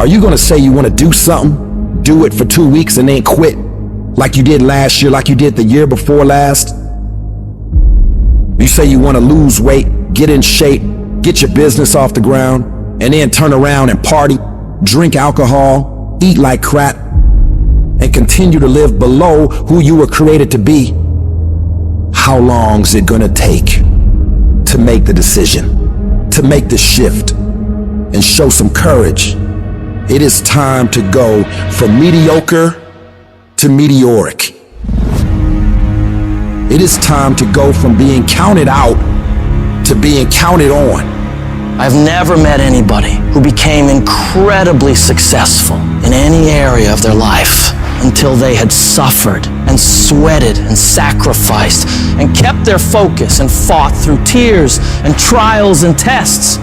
Are you gonna say you wanna do something, do it for 2 weeks and then quit? Like you did last year, like you did the year before last? You say you wanna lose weight, get in shape, get your business off the ground, and then turn around and party, drink alcohol, eat like crap, and continue to live below who you were created to be. How long's it gonna take to make the decision, to make the shift, and show some courage? It is time to go from mediocre to meteoric. It is time to go from being counted out to being counted on. I've never met anybody who became incredibly successful in any area of their life until they had suffered and sweated and sacrificed and kept their focus and fought through tears and trials and tests.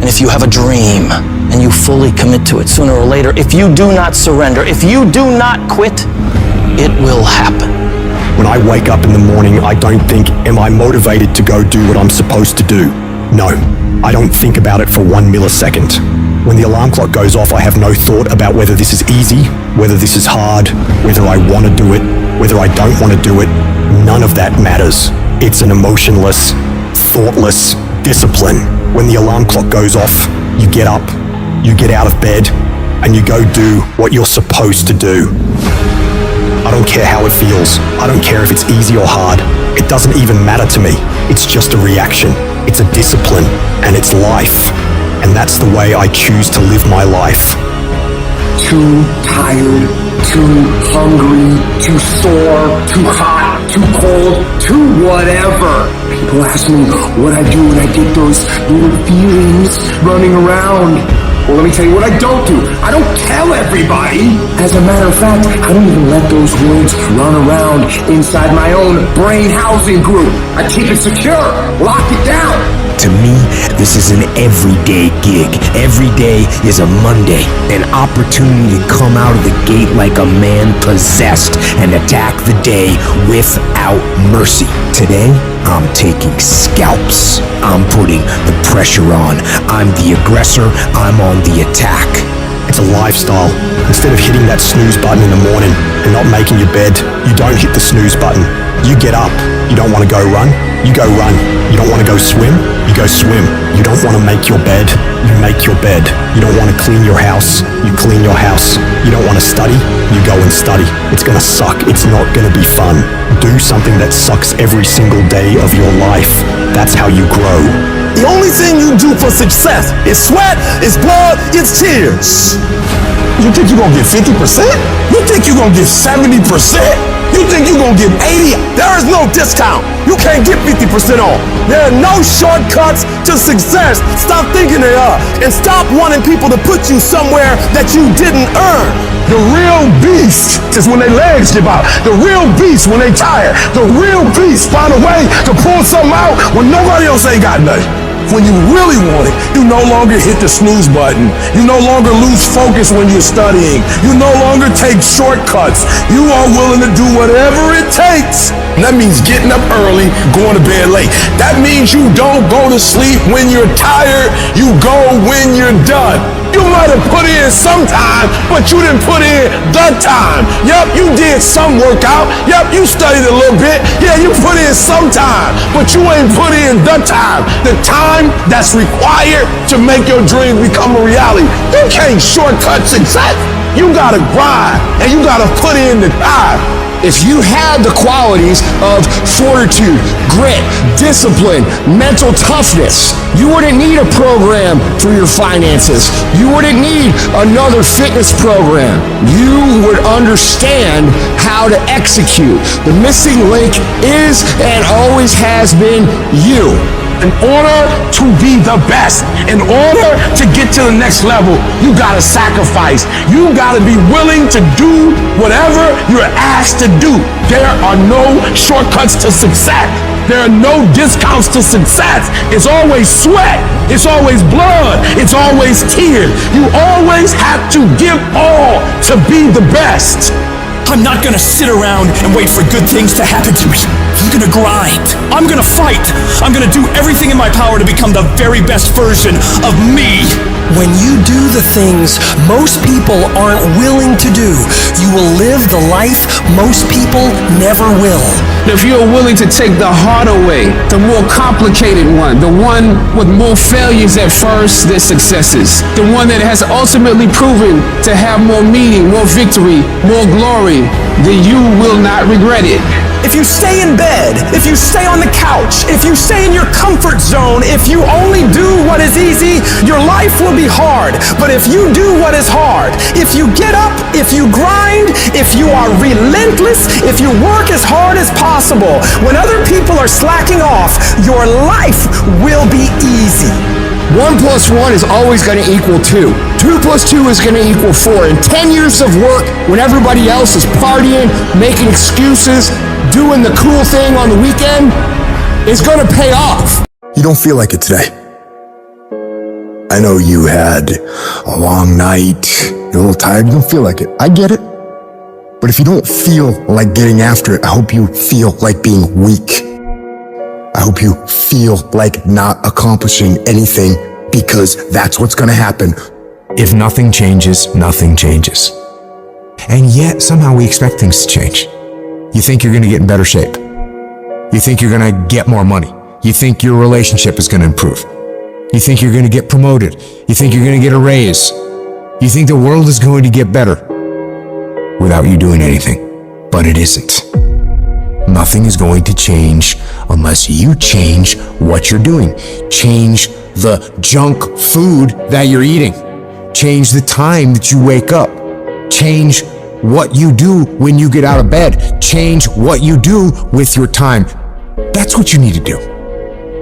And if you have a dream and you fully commit to it sooner or later, if you do not surrender, if you do not quit, it will happen. When I wake up in the morning, I don't think, am I motivated to go do what I'm supposed to do? No, I don't think about it for 1 millisecond. When the alarm clock goes off, I have no thought about whether this is easy, whether this is hard, whether I want to do it, whether I don't want to do it. None of that matters. It's an emotionless, thoughtless discipline. When the alarm clock goes off, you get up, you get out of bed, and you go do what you're supposed to do. I don't care how it feels. I don't care if it's easy or hard. It doesn't even matter to me. It's just a reaction. It's a discipline, and it's life. And that's the way I choose to live my life. Too tired, too hungry, too sore, too hot, too cold, too whatever. People ask me what I do when I get those little feelings running around. Well, let me tell you what I don't do. I don't tell everybody. As a matter of fact, I don't even let those words run around inside my own brain housing group. I keep it secure, lock it down. To me, this is an everyday gig. Every day is a Monday, an opportunity to come out of the gate like a man possessed and attack the day without mercy. Today, I'm taking scalps. I'm putting the pressure on. I'm the aggressor. I'm on the attack. It's a lifestyle. Instead of hitting that snooze button in the morning and not making your bed, you don't hit the snooze button. You get up. You don't want to go run? You go run. You don't want to go swim? You go swim. You don't want to make your bed? You make your bed. You don't want to clean your house? You clean your house. You don't want to study? You go and study. It's going to suck. It's not going to be fun. Do something that sucks every single day of your life. That's how you grow. The only thing you do for success is sweat, it's blood, it's tears. You think you're gonna get 50%? You think you're gonna get 70%? You think you're gonna get 80? There is no discount. You can't get 50% off. There are no shortcuts to success. Stop thinking they are. And stop wanting people to put you somewhere that you didn't earn. The real beast is when their legs give out. The real beast when they tired. The real beast find a way to pull something out when nobody else ain't got nothing. When you really want it, you no longer hit the snooze button. You no longer lose focus when you're studying. You no longer take shortcuts. You are willing to do whatever it takes. And that means getting up early, going to bed late. That means you don't go to sleep when you're tired. You go when you're done. You might have put in some time, but you didn't put in the time. Yup, you did some workout. Yup, you studied a little bit. Yeah, you put in some time, but you ain't put in the time. The time that's required to make your dream become a reality. You can't shortcut success. You gotta grind, and you gotta put in the time. If you had the qualities of fortitude, grit, discipline, mental toughness, you wouldn't need a program for your finances. You wouldn't need another fitness program. You would understand how to execute. The missing link is and always has been you. In order to be the best, in order to get to the next level, you gotta sacrifice. You gotta be willing to do whatever you're asked to do. There are no shortcuts to success. There are no discounts to success. It's always sweat. It's always blood. It's always tears. You always have to give all to be the best. I'm not gonna sit around and wait for good things to happen to me. I'm gonna grind. I'm gonna fight. I'm gonna do everything in my power to become the very best version of me. When you do the things most people aren't willing to do, you will live the life most people never will. If you're willing to take the harder way, the more complicated one, the one with more failures at first than successes, the one that has ultimately proven to have more meaning, more victory, more glory, then you will not regret it. If you stay in bed, if you stay on the couch, if you stay in your comfort zone, if you only do what is easy, your life will be hard. But if you do what is hard, if you get up, if you grind, if you are relentless, if you work as hard as possible, when other people are slacking off, your life will be easy. 1 + 1 is always going to equal 2. 2 + 2 is going to equal 4. And 10 years of work when everybody else is partying, making excuses, doing the cool thing on the weekend is going to pay off. You don't feel like it today. I know you had a long night, you're a little tired, you don't feel like it. I get it. But if you don't feel like getting after it, I hope you feel like being weak. I hope you feel like not accomplishing anything, because that's what's gonna happen. If nothing changes, nothing changes. And yet, somehow we expect things to change. You think you're gonna get in better shape. You think you're gonna get more money. You think your relationship is gonna improve. You think you're gonna get promoted. You think you're gonna get a raise. You think the world is going to get better without you doing anything. But it isn't. Nothing is going to change unless you change what you're doing. Change the junk food that you're eating. Change the time that you wake up. Change what you do when you get out of bed. Change what you do with your time. That's what you need to do.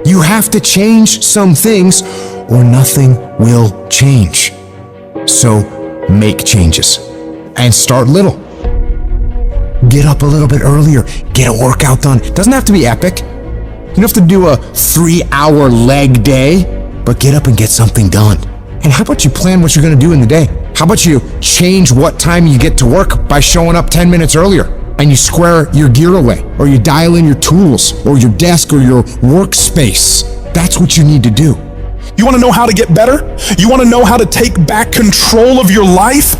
You have to change some things or nothing will change. So make changes and start little. Get up a little bit earlier. Get a workout done. It doesn't have to be epic. You don't have to do a 3-hour leg day, but get up and get something done. And how about you plan what you're going to do in the day? How about you change what time you get to work by showing up 10 minutes earlier, and you square your gear away, or you dial in your tools, or your desk, or your workspace. That's what you need to do. You want to know how to get better? You want to know how to take back control of your life?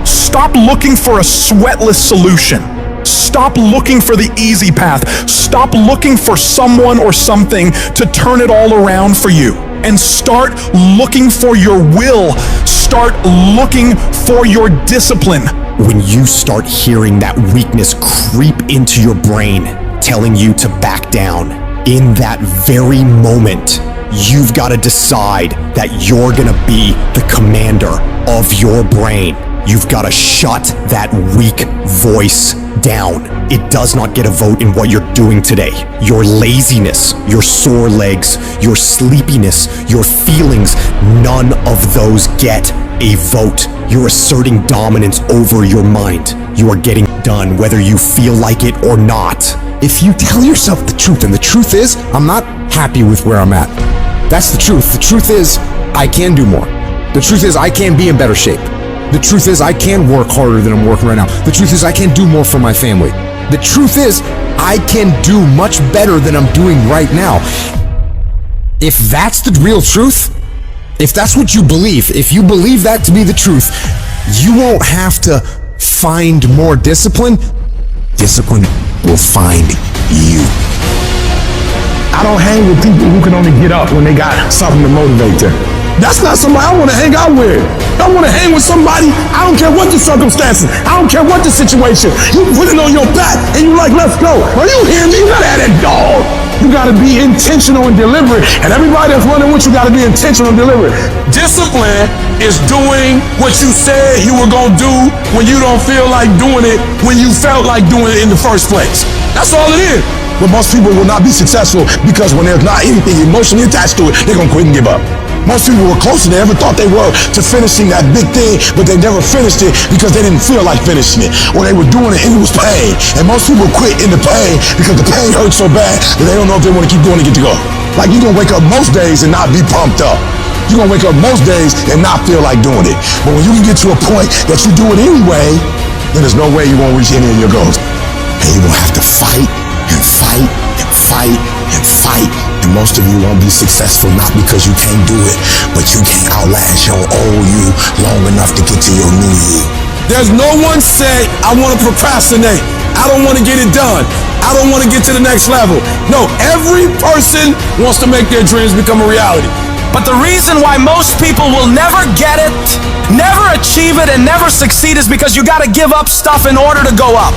Stop looking for a sweatless solution. Stop looking for the easy path. Stop looking for someone or something to turn it all around for you. And start looking for your will. Start looking for your discipline. When you start hearing that weakness creep into your brain, telling you to back down, in that very moment, you've got to decide that you're gonna be the commander of your brain. You've got to shut that weak voice down. It does not get a vote in what you're doing today. Your laziness, your sore legs, your sleepiness, your feelings, none of those get a vote. You're asserting dominance over your mind. You are getting done whether you feel like it or not. If you tell yourself the truth, and the truth is, I'm not happy with where I'm at. That's the truth. The truth is, I can do more. The truth is, I can be in better shape. The truth is, I can work harder than I'm working right now. The truth is, I can do more for my family. The truth is, I can do much better than I'm doing right now. If that's the real truth, if that's what you believe, if you believe that to be the truth, you won't have to find more discipline. Discipline will find you. I don't hang with people who can only get up when they got something to motivate them. That's not somebody I want to hang out with. I want to hang with somebody, I don't care what the circumstances, I don't care what the situation. You put it on your back and you like, let's go. Are you hearing me? You gotta have that dog. You gotta be intentional and deliberate. And everybody that's running with you gotta be intentional and deliberate. Discipline is doing what you said you were gonna do when you don't feel like doing it when you felt like doing it in the first place. That's all it is. But most people will not be successful because when there's not anything emotionally attached to it, they're gonna quit and give up. Most people were closer than they ever thought they were to finishing that big thing, but they never finished it because they didn't feel like finishing it, or they were doing it and it was pain. And most people quit in the pain because the pain hurts so bad that they don't know if they want to keep going to get to go. Like, you're gonna wake up most days and not be pumped up. You're gonna wake up most days and not feel like doing it. But when you can get to a point that you do it anyway, then there's no way you're gonna reach any of your goals. And you're gonna have to fight and fight and fight and fight. And most of you won't be successful not because you can't do it, but you can't outlast your old you long enough to get to your new you. There's no one say, I want to procrastinate. I don't want to get it done. I don't want to get to the next level. No, every person wants to make their dreams become a reality. But the reason why most people will never get it, never achieve it, and never succeed is because you gotta give up stuff in order to go up.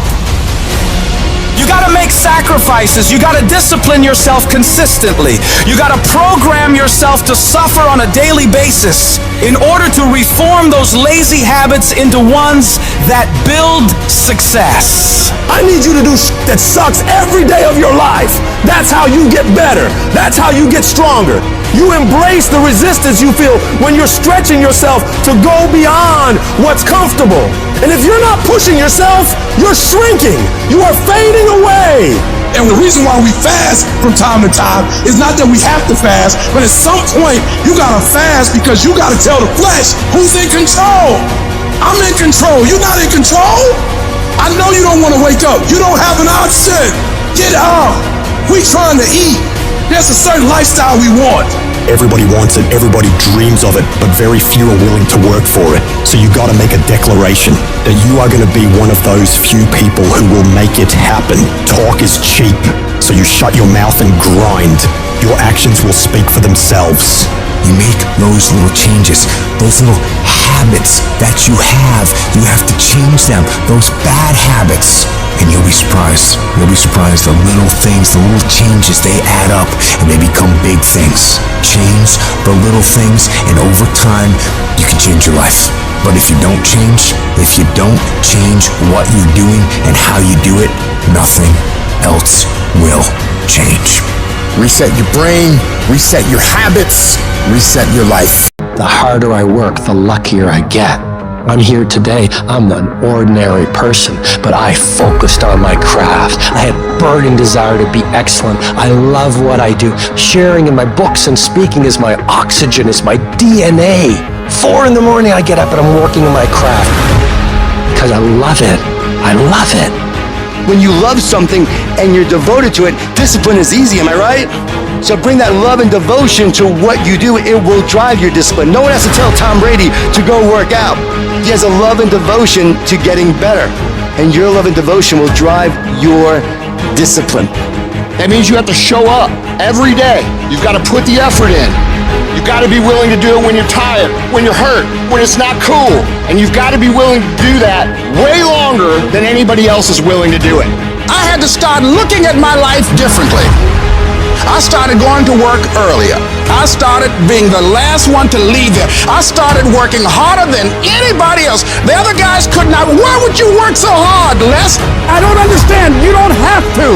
You gotta make sacrifices. You gotta discipline yourself consistently. You gotta program yourself to suffer on a daily basis in order to reform those lazy habits into ones that build success. I need you to do that sucks every day of your life. That's how you get better. That's how you get stronger. You embrace the resistance you feel when you're stretching yourself to go beyond what's comfortable. And if you're not pushing yourself, you're shrinking. You are fading away. And the reason why we fast from time to time is not that we have to fast, but at some point you gotta fast because you gotta tell the flesh who's in control. I'm in control. You're not in control. I know you don't want to wake up. You don't have an option. Get up. We trying to eat. There's a certain lifestyle we want. Everybody wants it, everybody dreams of it, but very few are willing to work for it. So you gotta make a declaration that you are gonna be one of those few people who will make it happen. Talk is cheap, so you shut your mouth and grind. Your actions will speak for themselves. You make those little changes, those little habits that you have to change them, those bad habits. And you'll be surprised. You'll be surprised. The little things, the little changes, they add up and they become big things. Change the little things, and over time, you can change your life. But if you don't change what you're doing and how you do it, nothing else will change. Reset your brain, reset your habits, reset your life. The harder I work, the luckier I get. I'm here today. I'm an ordinary person, but I focused on my craft. I had burning desire to be excellent. I love what I do. Sharing in my books and speaking is my oxygen, is my DNA. 4 in the morning I get up and I'm working on my craft because I love it. I love it. When you love something and you're devoted to it, discipline is easy, am I right? So bring that love and devotion to what you do. It will drive your discipline. No one has to tell Tom Brady to go work out. He has a love and devotion to getting better. And your love and devotion will drive your discipline. That means you have to show up every day. You've got to put the effort in. You've got to be willing to do it when you're tired, when you're hurt, when it's not cool. And you've got to be willing to do that way longer than anybody else is willing to do it. I had to start looking at my life differently. I started going to work earlier. I started being the last one to leave there. I started working harder than anybody else. The other guys could not. Why would you work so hard, Les? I don't understand. You don't have to.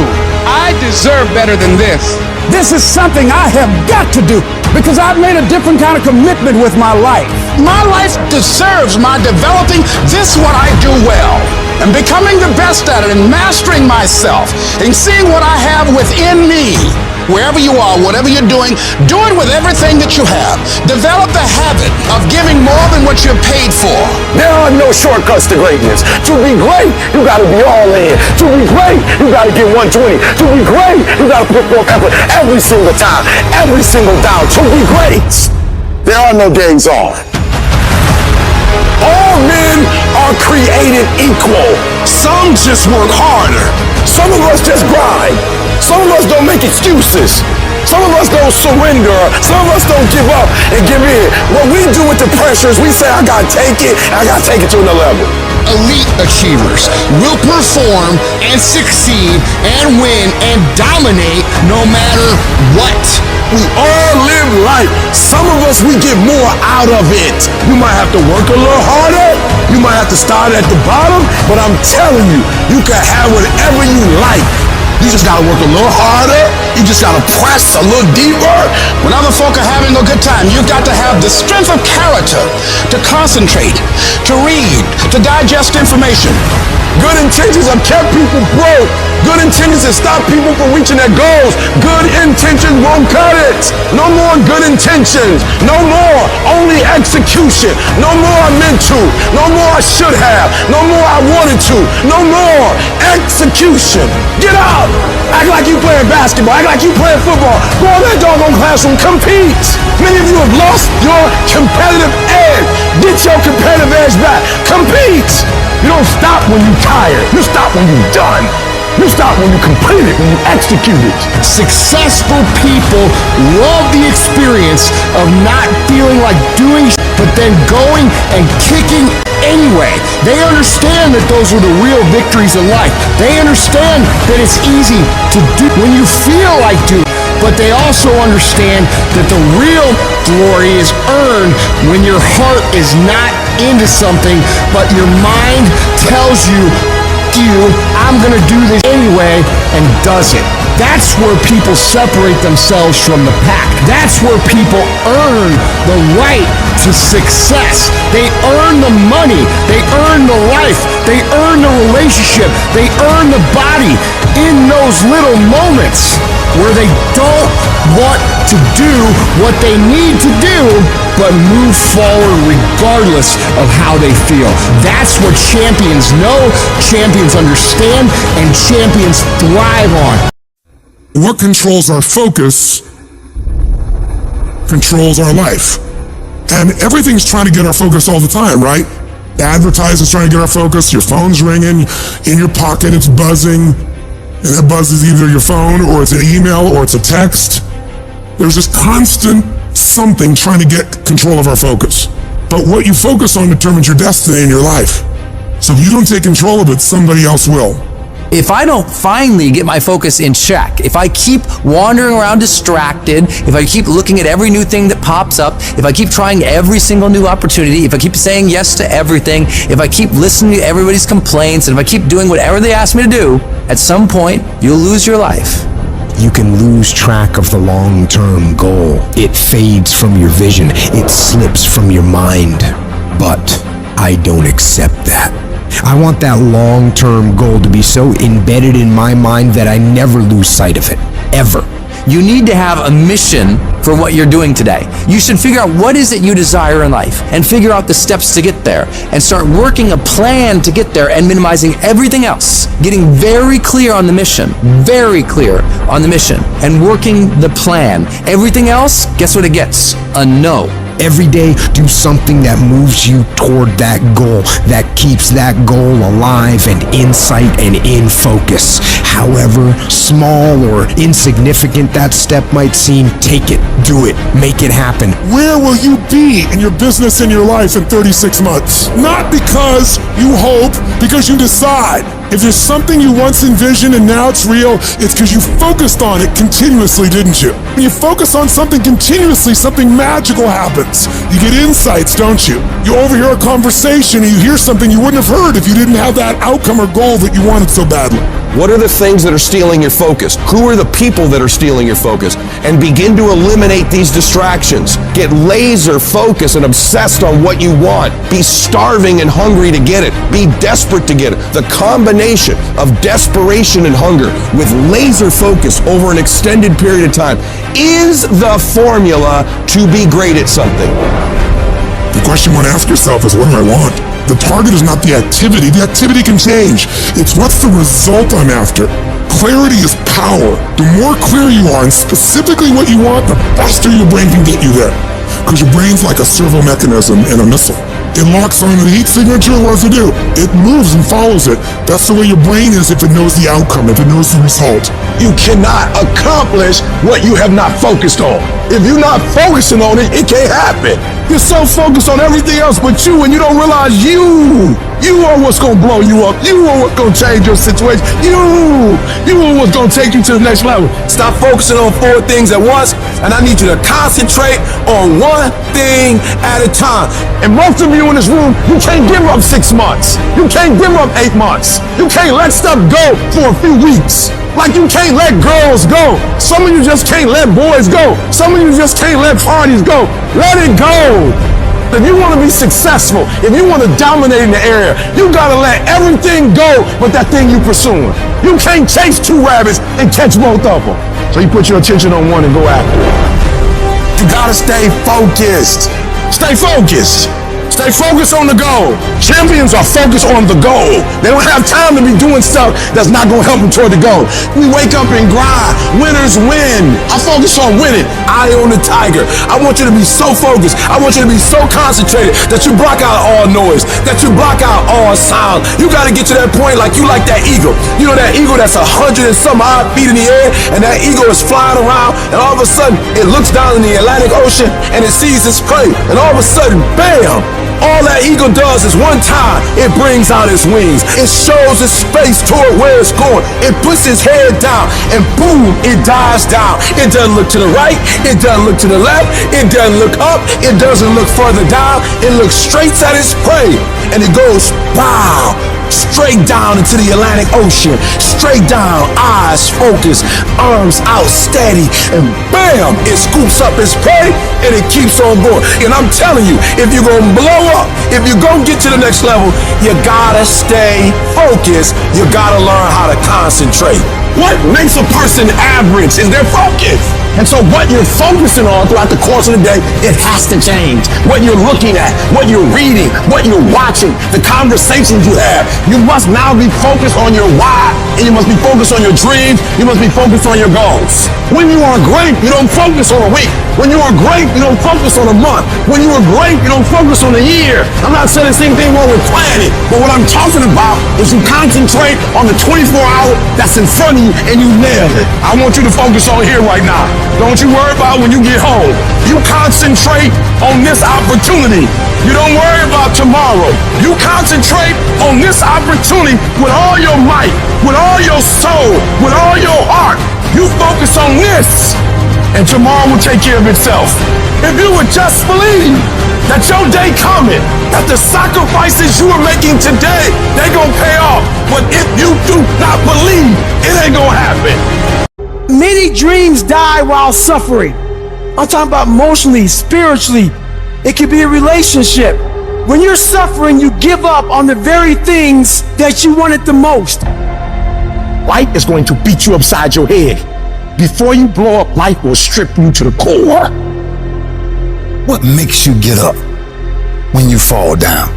I deserve better than this. This is something I have got to do because I've made a different kind of commitment with my life. My life deserves my developing this what I do well and becoming the best at it and mastering myself and seeing what I have within me. Wherever you are, whatever you're doing, do it with everything that you have. Develop the habit of giving more than what you're paid for. There are no shortcuts to greatness. To be great, you gotta be all in. To be great, you gotta get 120. To be great, you gotta put forth effort every single time, every single down. To be great, there are no days off. All men are created equal. Some just work harder. Some of us just grind. Some of us don't make excuses. Some of us don't surrender. Some of us don't give up and give in. What we do with the pressure is we say, I gotta take it, and I gotta take it to another level. Elite achievers will perform and succeed and win and dominate no matter what. We all live life. Some of us, we get more out of it. You might have to work a little harder. You might have to start at the bottom, but I'm telling you, you can have whatever you like. You just gotta work a little harder. You just gotta press a little deeper. When other folk are having a good time, you've got to have the strength of character to concentrate, to read, to digest information. Good intentions have kept people broke. Good intentions have stopped people from reaching their goals. Good intentions won't cut it. No more good intentions. No more only execution. No more I meant to. No more I should have. No more I wanted to. No more execution. Get out. Act like you playing basketball. Act like you playing football. Go in that doggone classroom. Compete. Many of you have lost your competitive edge. Get your competitive edge back. Compete. You don't stop when you're tired. You stop when you're done. You stop when you complete it, when you execute it. Successful people love the experience of not feeling like doing but then going and kicking anyway. They understand that those are the real victories in life. They understand that it's easy to do when you feel like doing, but they also understand that the real glory is earned when your heart is not into something, but your mind tells you, I'm gonna do this anyway, and does it. That's where people separate themselves from the pack. That's where people earn the right to success. They earn the money. They earn the life. They earn the relationship. They earn the body in those little moments where they don't want to do what they need to do, but move forward regardless of how they feel. That's what champions know, champions understand, and champions thrive on. What controls our focus controls our life. And everything's trying to get our focus all the time, right? Advertising's trying to get our focus, your phone's ringing, in your pocket it's buzzing, and that buzz is either your phone, or it's an email, or it's a text. There's this constant something trying to get control of our focus. But what you focus on determines your destiny in your life. So if you don't take control of it, somebody else will. If I don't finally get my focus in check, if I keep wandering around distracted, if I keep looking at every new thing that pops up, if I keep trying every single new opportunity, if I keep saying yes to everything, if I keep listening to everybody's complaints, and if I keep doing whatever they ask me to do, at some point, you'll lose your life. You can lose track of the long-term goal. It fades from your vision. It slips from your mind. But I don't accept that. I want that long-term goal to be so embedded in my mind that I never lose sight of it, ever. You need to have a mission for what you're doing today. You should figure out what is it you desire in life and figure out the steps to get there and start working a plan to get there and minimizing everything else. Getting very clear on the mission, and working the plan. Everything else, guess what it gets? A no. Every day, do something that moves you toward that goal, that keeps that goal alive and in sight and in focus. However small or insignificant that step might seem, take it, do it, make it happen. Where will you be in your business and your life in 36 months? Not because you hope, because you decide. If there's something you once envisioned and now it's real, it's because you focused on it continuously, didn't you? When you focus on something continuously, something magical happens. You get insights, don't you? You overhear a conversation and you hear something you wouldn't have heard if you didn't have that outcome or goal that you wanted so badly. What are the things that are stealing your focus? Who are the people that are stealing your focus? And begin to eliminate these distractions. Get laser focused and obsessed on what you want. Be starving and hungry to get it. Be desperate to get it. The combination of desperation and hunger with laser focus over an extended period of time is the formula to be great at something. The question you want to ask yourself is, what do I want? The target is not the activity. The activity can change. It's what's the result I'm after. Clarity is power. The more clear you are in specifically what you want, the faster your brain can get you there. Because your brain's like a servo mechanism in a missile. It locks on the heat signature, what does it do? It moves and follows it. That's the way your brain is if it knows the outcome, if it knows the result. You cannot accomplish what you have not focused on. If you're not focusing on it, it can't happen. You're so focused on everything else but you, and you don't realize you You are what's gonna blow you up. You are what's gonna change your situation. You are what's gonna take you to the next level. Stop focusing on 4 things at once, and I need you to concentrate on 1 thing at a time. And most of you in this room, you can't give up 6 months. You can't give up 8 months. You can't let stuff go for a few weeks. Like you can't let girls go. Some of you just can't let boys go. Some of you just can't let parties go. Let it go. If you want to be successful, if you want to dominate in the area, you gotta let everything go but that thing you pursuing. You can't chase 2 rabbits and catch both of them. So you put your attention on one and go after it. You gotta stay focused. Stay focused. Stay focused on the goal. Champions are focused on the goal. They don't have time to be doing stuff that's not going to help them toward the goal. We wake up and grind. Winners win. I focus on winning. Eye on the tiger. I want you to be so focused. I want you to be so concentrated that you block out all noise, that you block out all sound. You got to get to that point like you like that eagle. You know that eagle that's 100 and some odd feet in the air, and that eagle is flying around, and all of a sudden it looks down in the Atlantic Ocean and it sees its prey, and all of a sudden, bam! All that eagle does is one time, it brings out its wings. It shows its face toward where it's going. It puts its head down, and boom, it dives down. It doesn't look to the right. It doesn't look to the left. It doesn't look up. It doesn't look further down. It looks straight at its prey, and it goes, pow, straight down into the Atlantic Ocean. Straight down, eyes focused, arms out steady, and bam, it scoops up its prey, and it keeps on going. And I'm telling you, if you're gonna blow up, if you're gonna get to the next level, you gotta stay focused. You gotta learn how to concentrate. What makes a person average is their focus. And so what you're focusing on throughout the course of the day, it has to change. What you're looking at, what you're reading, what you're watching, the conversations you have. You must now be focused on your why, and you must be focused on your dreams. You must be focused on your goals. When you are great, you don't focus on a week. When you are great, you don't focus on a month. When you are great, you don't focus on a year. I'm not saying the same thing wrong with planning, but what I'm talking about is you concentrate on the 24-hour that's in front of you and you nail it. I want you to focus on here right now. Don't you worry about when you get home. You concentrate on this opportunity. You don't worry about tomorrow. You concentrate on this opportunity with all your might, with all your soul, with all your heart. You focus on this, and tomorrow will take care of itself. If you would just believe that your day coming, that the sacrifices you are making today, they gonna pay off. But if you do not believe, it ain't gonna happen. Many dreams die while suffering. I'm talking about emotionally, spiritually. It could be a relationship. When you're suffering, you give up on the very things that you wanted the most. Life is going to beat you upside your head. Before you blow up, life will strip you to the core. What makes you get up when you fall down?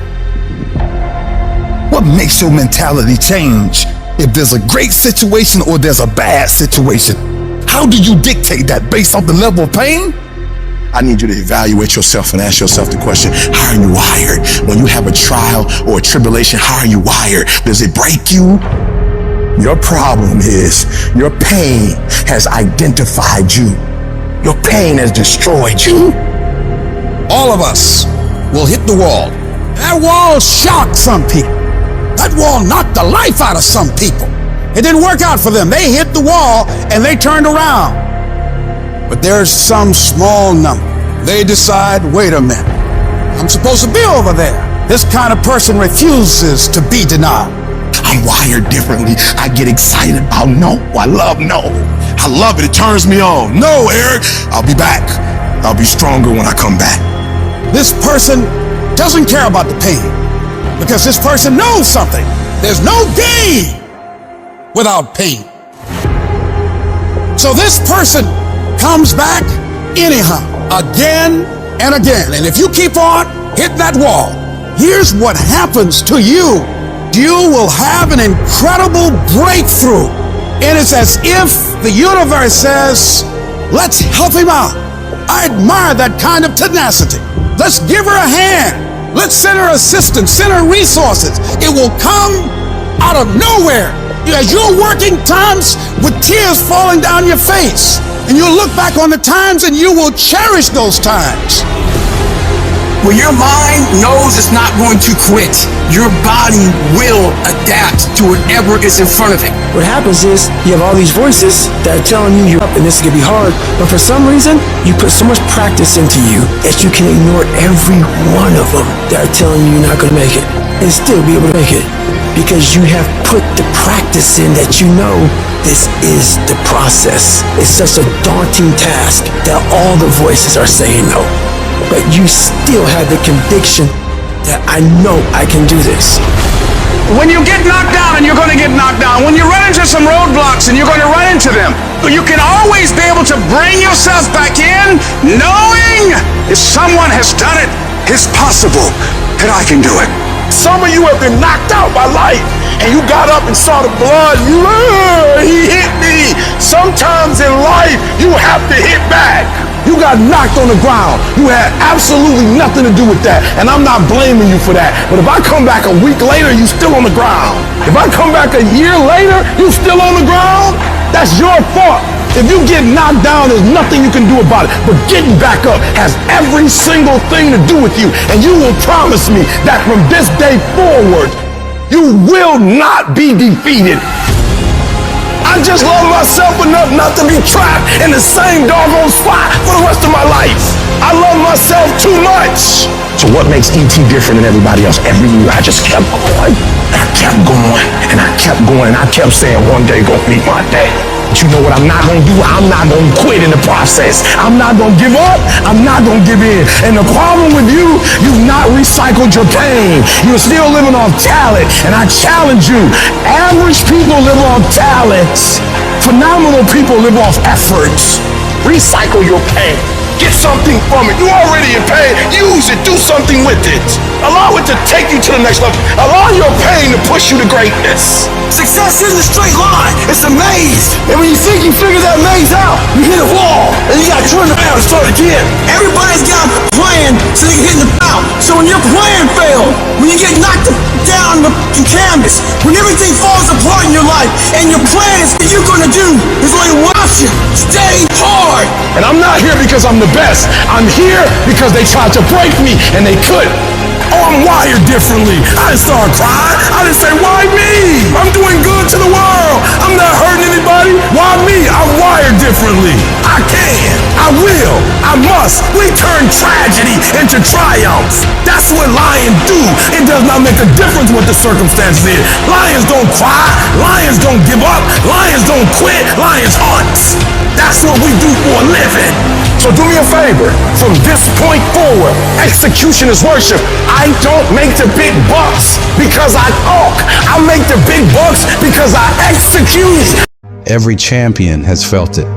What makes your mentality change if there's a great situation or there's a bad situation? How do you dictate that based on the level of pain? I need you to evaluate yourself and ask yourself the question, how are you wired? When you have a trial or a tribulation, how are you wired? Does it break you? Your problem is your pain has identified you. Your pain has destroyed you. All of us will hit the wall. That wall shocked some people. That wall knocked the life out of some people. It didn't work out for them. They hit the wall and they turned around. But there's some small number. They decide, wait a minute, I'm supposed to be over there. This kind of person refuses to be denied. I'm wired differently. I get excited about no. I love no. I love it. It turns me on. No, Eric, I'll be back. I'll be stronger when I come back. This person doesn't care about the pain because this person knows something. There's no gain without pain. So this person comes back anyhow, again and again. And if you keep on hitting that wall, here's what happens to you. You will have an incredible breakthrough. And it's as if the universe says, let's help him out. I admire that kind of tenacity. Let's give her a hand. Let's send her assistance, send her resources. It will come out of nowhere. As you're working times with tears falling down your face, and you'll look back on the times and you will cherish those times. When your mind knows it's not going to quit, your body will adapt to whatever is in front of it. What happens is you have all these voices that are telling you you're up and this is gonna be hard, but for some reason you put so much practice into you that you can ignore every one of them that are telling you you're not gonna make it and still be able to make it because you have put the practice in that you know this is the process. It's such a daunting task that all the voices are saying no, but you still have the conviction that I know I can do this. When you get knocked down, and you're going to get knocked down, when you run into some roadblocks and you're going to run into them, you can always be able to bring yourself back in knowing if someone has done it, it's possible that I can do it. Some of you have been knocked out by life, and you got up and saw the blood. He hit me. Sometimes in life, you have to hit back. You got knocked on the ground. You had absolutely nothing to do with that, and I'm not blaming you for that. But if I come back a week later, you still on the ground. If I come back a year later, you still on the ground, that's your fault. If you get knocked down, there's nothing you can do about it. But getting back up has every single thing to do with you. And you will promise me that from this day forward, you will not be defeated. I just love myself enough not to be trapped in the same doggone spot for the rest of my life. I love myself too much. So what makes E.T. different than everybody else? Every year I just kept going. I kept going, and I kept going, and I kept saying one day gonna be my day. But you know what I'm not gonna do? I'm not gonna quit in the process. I'm not gonna give up. I'm not gonna give in. And the problem with you, you've not recycled your pain. You're still living off talent. And I challenge you, average people live off talents. Phenomenal people live off efforts. Recycle your pain. Get something from it. You already in pain. Use it. Do something with it. Allow it to take you to the next level. Allow your pain to push you to greatness. Success isn't a straight line, it's a maze. And when you think you figure that maze out, you hit a wall, and you gotta turn around and start again. Everybody's got a plan so they can hit the bout. So when your plan fails, when you get knocked down the canvas, when everything falls apart in your life, and your plan is what you're gonna do, there's only one option: stay hard. And I'm not here because I'm the best. I'm here because they tried to break me, and they couldn't. Oh, I'm wired differently. I didn't start crying. I didn't say, why me? I'm doing good to the world. I'm not hurting anybody. Why me? I'm wired differently. I can. I will. I must. We turn tragedy into triumph. That's what lions do. It does not make a difference what the circumstances is. Lions don't cry. Lions don't give up. Lions don't quit. Lions hunt. That's what we do for a living. So do me a favor. From this point forward, execution is worship. I don't make the big bucks because I talk. I make the big bucks because I execute. Every champion has felt it.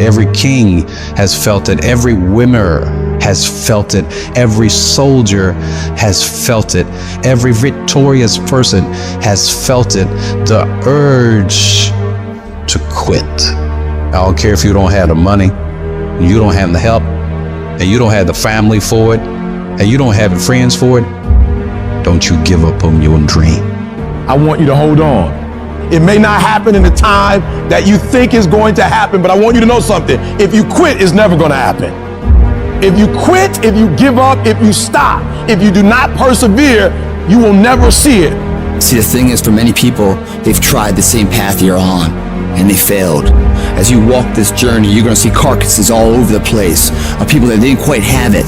Every king has felt it. Every winner has felt it. Every soldier has felt it. Every victorious person has felt it. The urge to quit. I don't care if you don't have the money, you don't have the help, and you don't have the family for it, and you don't have the friends for it. Don't you give up on your dream. I want you to hold on. It may not happen in the time that you think is going to happen, but I want you to know something. If you quit, it's never going to happen. If you quit, if you give up, if you stop, if you do not persevere, you will never see it. See, the thing is, for many people, they've tried the same path you're on, and they failed. As you walk this journey, you're gonna see carcasses all over the place of people that didn't quite have it.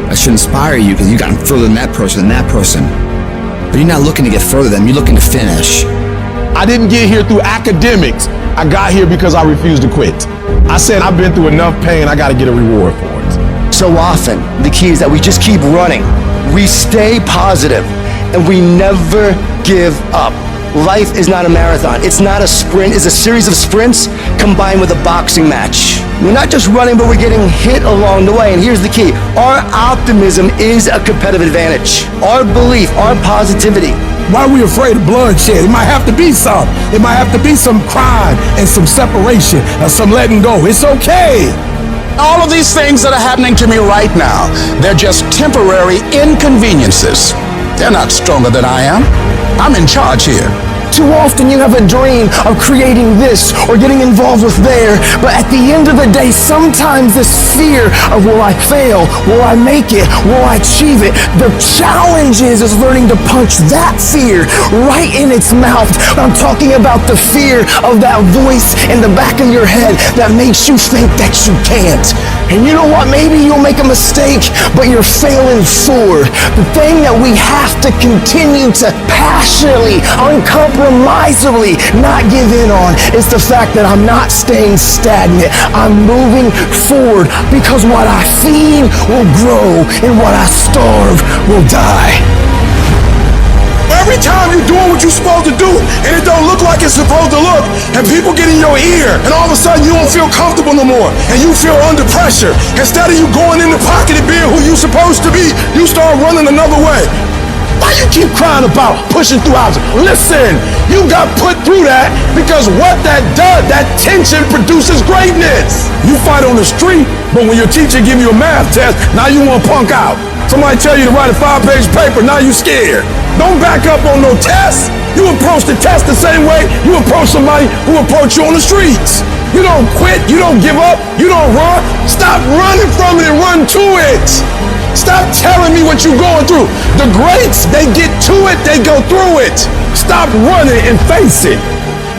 That should inspire you because you got further than that person, But you're not looking to get further than them, you're looking to finish. I didn't get here through academics. I got here because I refused to quit. I said, I've been through enough pain, I gotta get a reward for it. So often, the key is that we just keep running. We stay positive, and we never give up. Life is not a marathon. It's not a sprint. It's a series of sprints combined with a boxing match. We're not just running, but we're getting hit along the way. And here's the key. Our optimism is a competitive advantage. Our belief, our positivity. Why are we afraid of bloodshed? It might have to be some. It might have to be some crime and some separation and some letting go. It's okay. All of these things that are happening to me right now, they're just temporary inconveniences. They're not stronger than I am. I'm in charge here. Too often you have a dream of creating this or getting involved with there, but at the end of the day, sometimes this fear of will I fail, will I make it, will I achieve it, the challenge is learning to punch that fear right in its mouth. I'm talking about the fear of that voice in the back of your head that makes you think that you can't. And you know what? Maybe you'll make a mistake, but you're failing forward. The thing that we have to continue to passionately, uncompromisably not give in on is the fact that I'm not staying stagnant. I'm moving forward because what I feed will grow and what I starve will die. Every time you're doing what you're supposed to do and it don't look like it's supposed to look, and people get in your ear and all of a sudden you don't feel comfortable no more and you feel under pressure, instead of you going in the pocket and being who you're supposed to be, you start running another way. Why you keep crying about pushing through obstacles? Listen, you got put through that because what that does, that tension produces greatness. You fight on the street, but when your teacher give you a math test, now you want to punk out. Somebody tell you to write a 5-page paper, now you scared. Don't back up on no test. You approach the test the same way you approach somebody who approach you on the streets. You don't quit, you don't give up, you don't run. Stop running from it and run to it. Stop telling me what you're going through. The greats, they get to it, they go through it. Stop running and face it.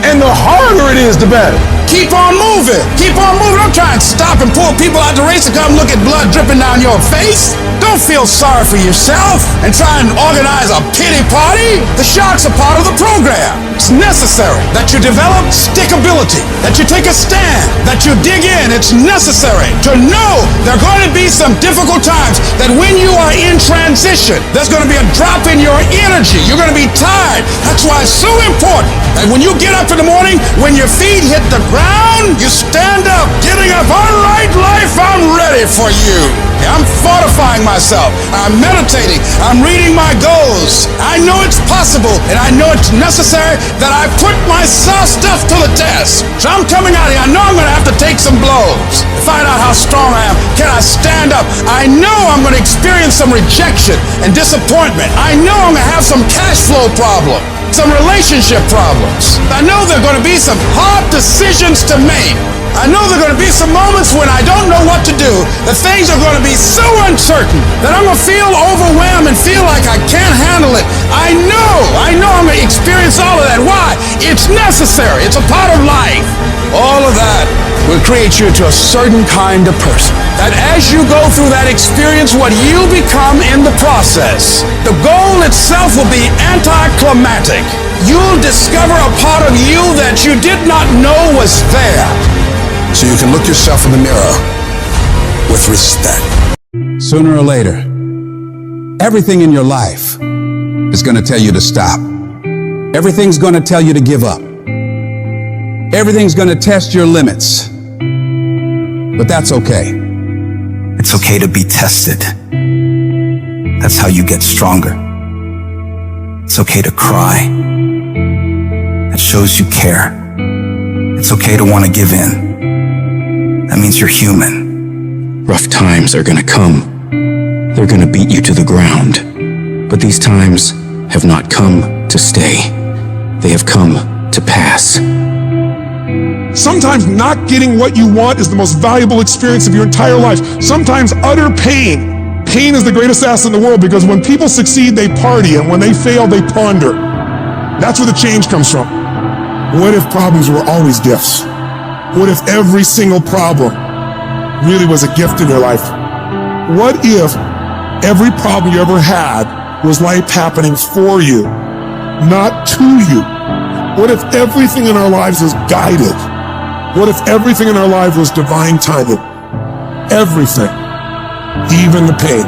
And the harder it is, the better. Keep on moving. Keep on moving. Don't try and stop and pull people out the race to come look at blood dripping down your face. Don't feel sorry for yourself and try and organize a pity party. The sharks are part of the program. It's necessary that you develop stickability, that you take a stand, that you dig in. It's necessary to know there are going to be some difficult times, that when you are in transition, there's going to be a drop in your energy. You're going to be tired. That's why it's so important that when you get up in the morning, when your feet hit the ground, you stand up, getting up. All right, life, I'm ready for you. I'm fortifying myself. I'm meditating. I'm reading my goals. I know it's possible, and I know it's necessary that I put my stuff to the test. So I'm coming out here. I know I'm going to have to take some blows to find out how strong I am. Can I stand up? I know I'm going to experience some rejection and disappointment. I know I'm going to have some cash flow problems, some relationship problems. I know there are going to be some hard decisions to make. I know there are going to be some moments when I don't know what to do. The things are going to be so uncertain that I'm going to feel overwhelmed and feel like I can't handle it. I know I'm going to experience all of that. Why? It's necessary. It's a part of life. All of that will create you into a certain kind of person. That as you go through that experience, what you become in the process, the goal itself will be anticlimactic. You'll discover a part of you that you did not know was there. So you can look yourself in the mirror with respect. Sooner or later, everything in your life is going to tell you to stop. Everything's going to tell you to give up. Everything's going to test your limits. But that's okay. It's okay to be tested. That's how you get stronger. It's okay to cry. It shows you care. It's okay to want to give in. That means you're human. Rough times are gonna come. They're gonna beat you to the ground. But these times have not come to stay. They have come to pass. Sometimes not getting what you want is the most valuable experience of your entire life. Sometimes utter pain. Pain is the greatest assassin in the world, because when people succeed, they party, and when they fail, they ponder. That's where the change comes from. What if problems were always gifts? What if every single problem really was a gift in your life? What if every problem you ever had was life happening for you, not to you? What if everything in our lives was guided? What if everything in our life was divine timing? Everything, even the pain.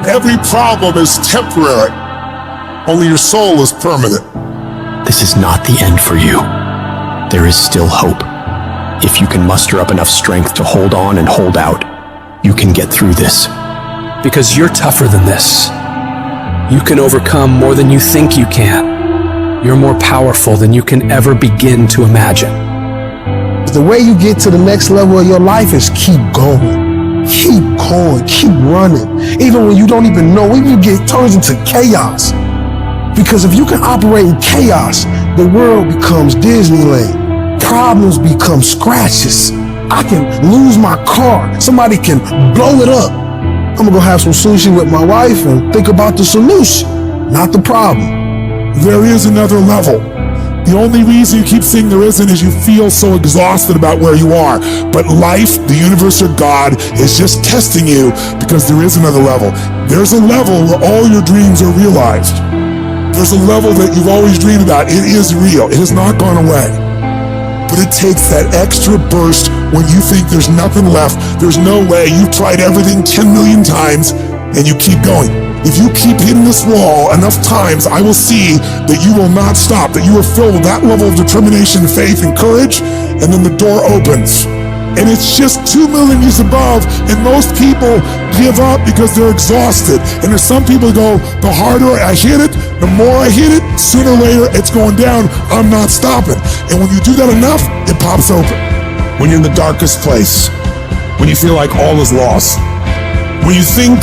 Every problem is temporary. Only your soul is permanent. This is not the end for you. There is still hope. If you can muster up enough strength to hold on and hold out, you can get through this. Because you're tougher than this. You can overcome more than you think you can. You're more powerful than you can ever begin to imagine. The way you get to the next level of your life is keep going. Keep going, keep running. Even when you don't even know, even you get turns into chaos. Because if you can operate in chaos, the world becomes Disneyland. Problems become scratches. I can lose my car. Somebody can blow it up. I'm gonna go have some sushi with my wife and think about the solution, not the problem. There is another level. The only reason you keep saying there isn't is you feel so exhausted about where you are. But life, the universe, or God is just testing you because there is another level. There's a level where all your dreams are realized. There's a level that you've always dreamed about. It is real. It has not gone away. But it takes that extra burst when you think there's nothing left. There's no way. You've tried everything 10 million times and you keep going. If you keep hitting this wall enough times, I will see that you will not stop, that you are filled with that level of determination, faith, and courage, and then the door opens. And it's just 2 million years above, and most people give up because they're exhausted. And there's some people who go, the harder I hit it, the more I hit it, sooner or later it's going down, I'm not stopping. And when you do that enough, it pops open. When you're in the darkest place, when you feel like all is lost, when you think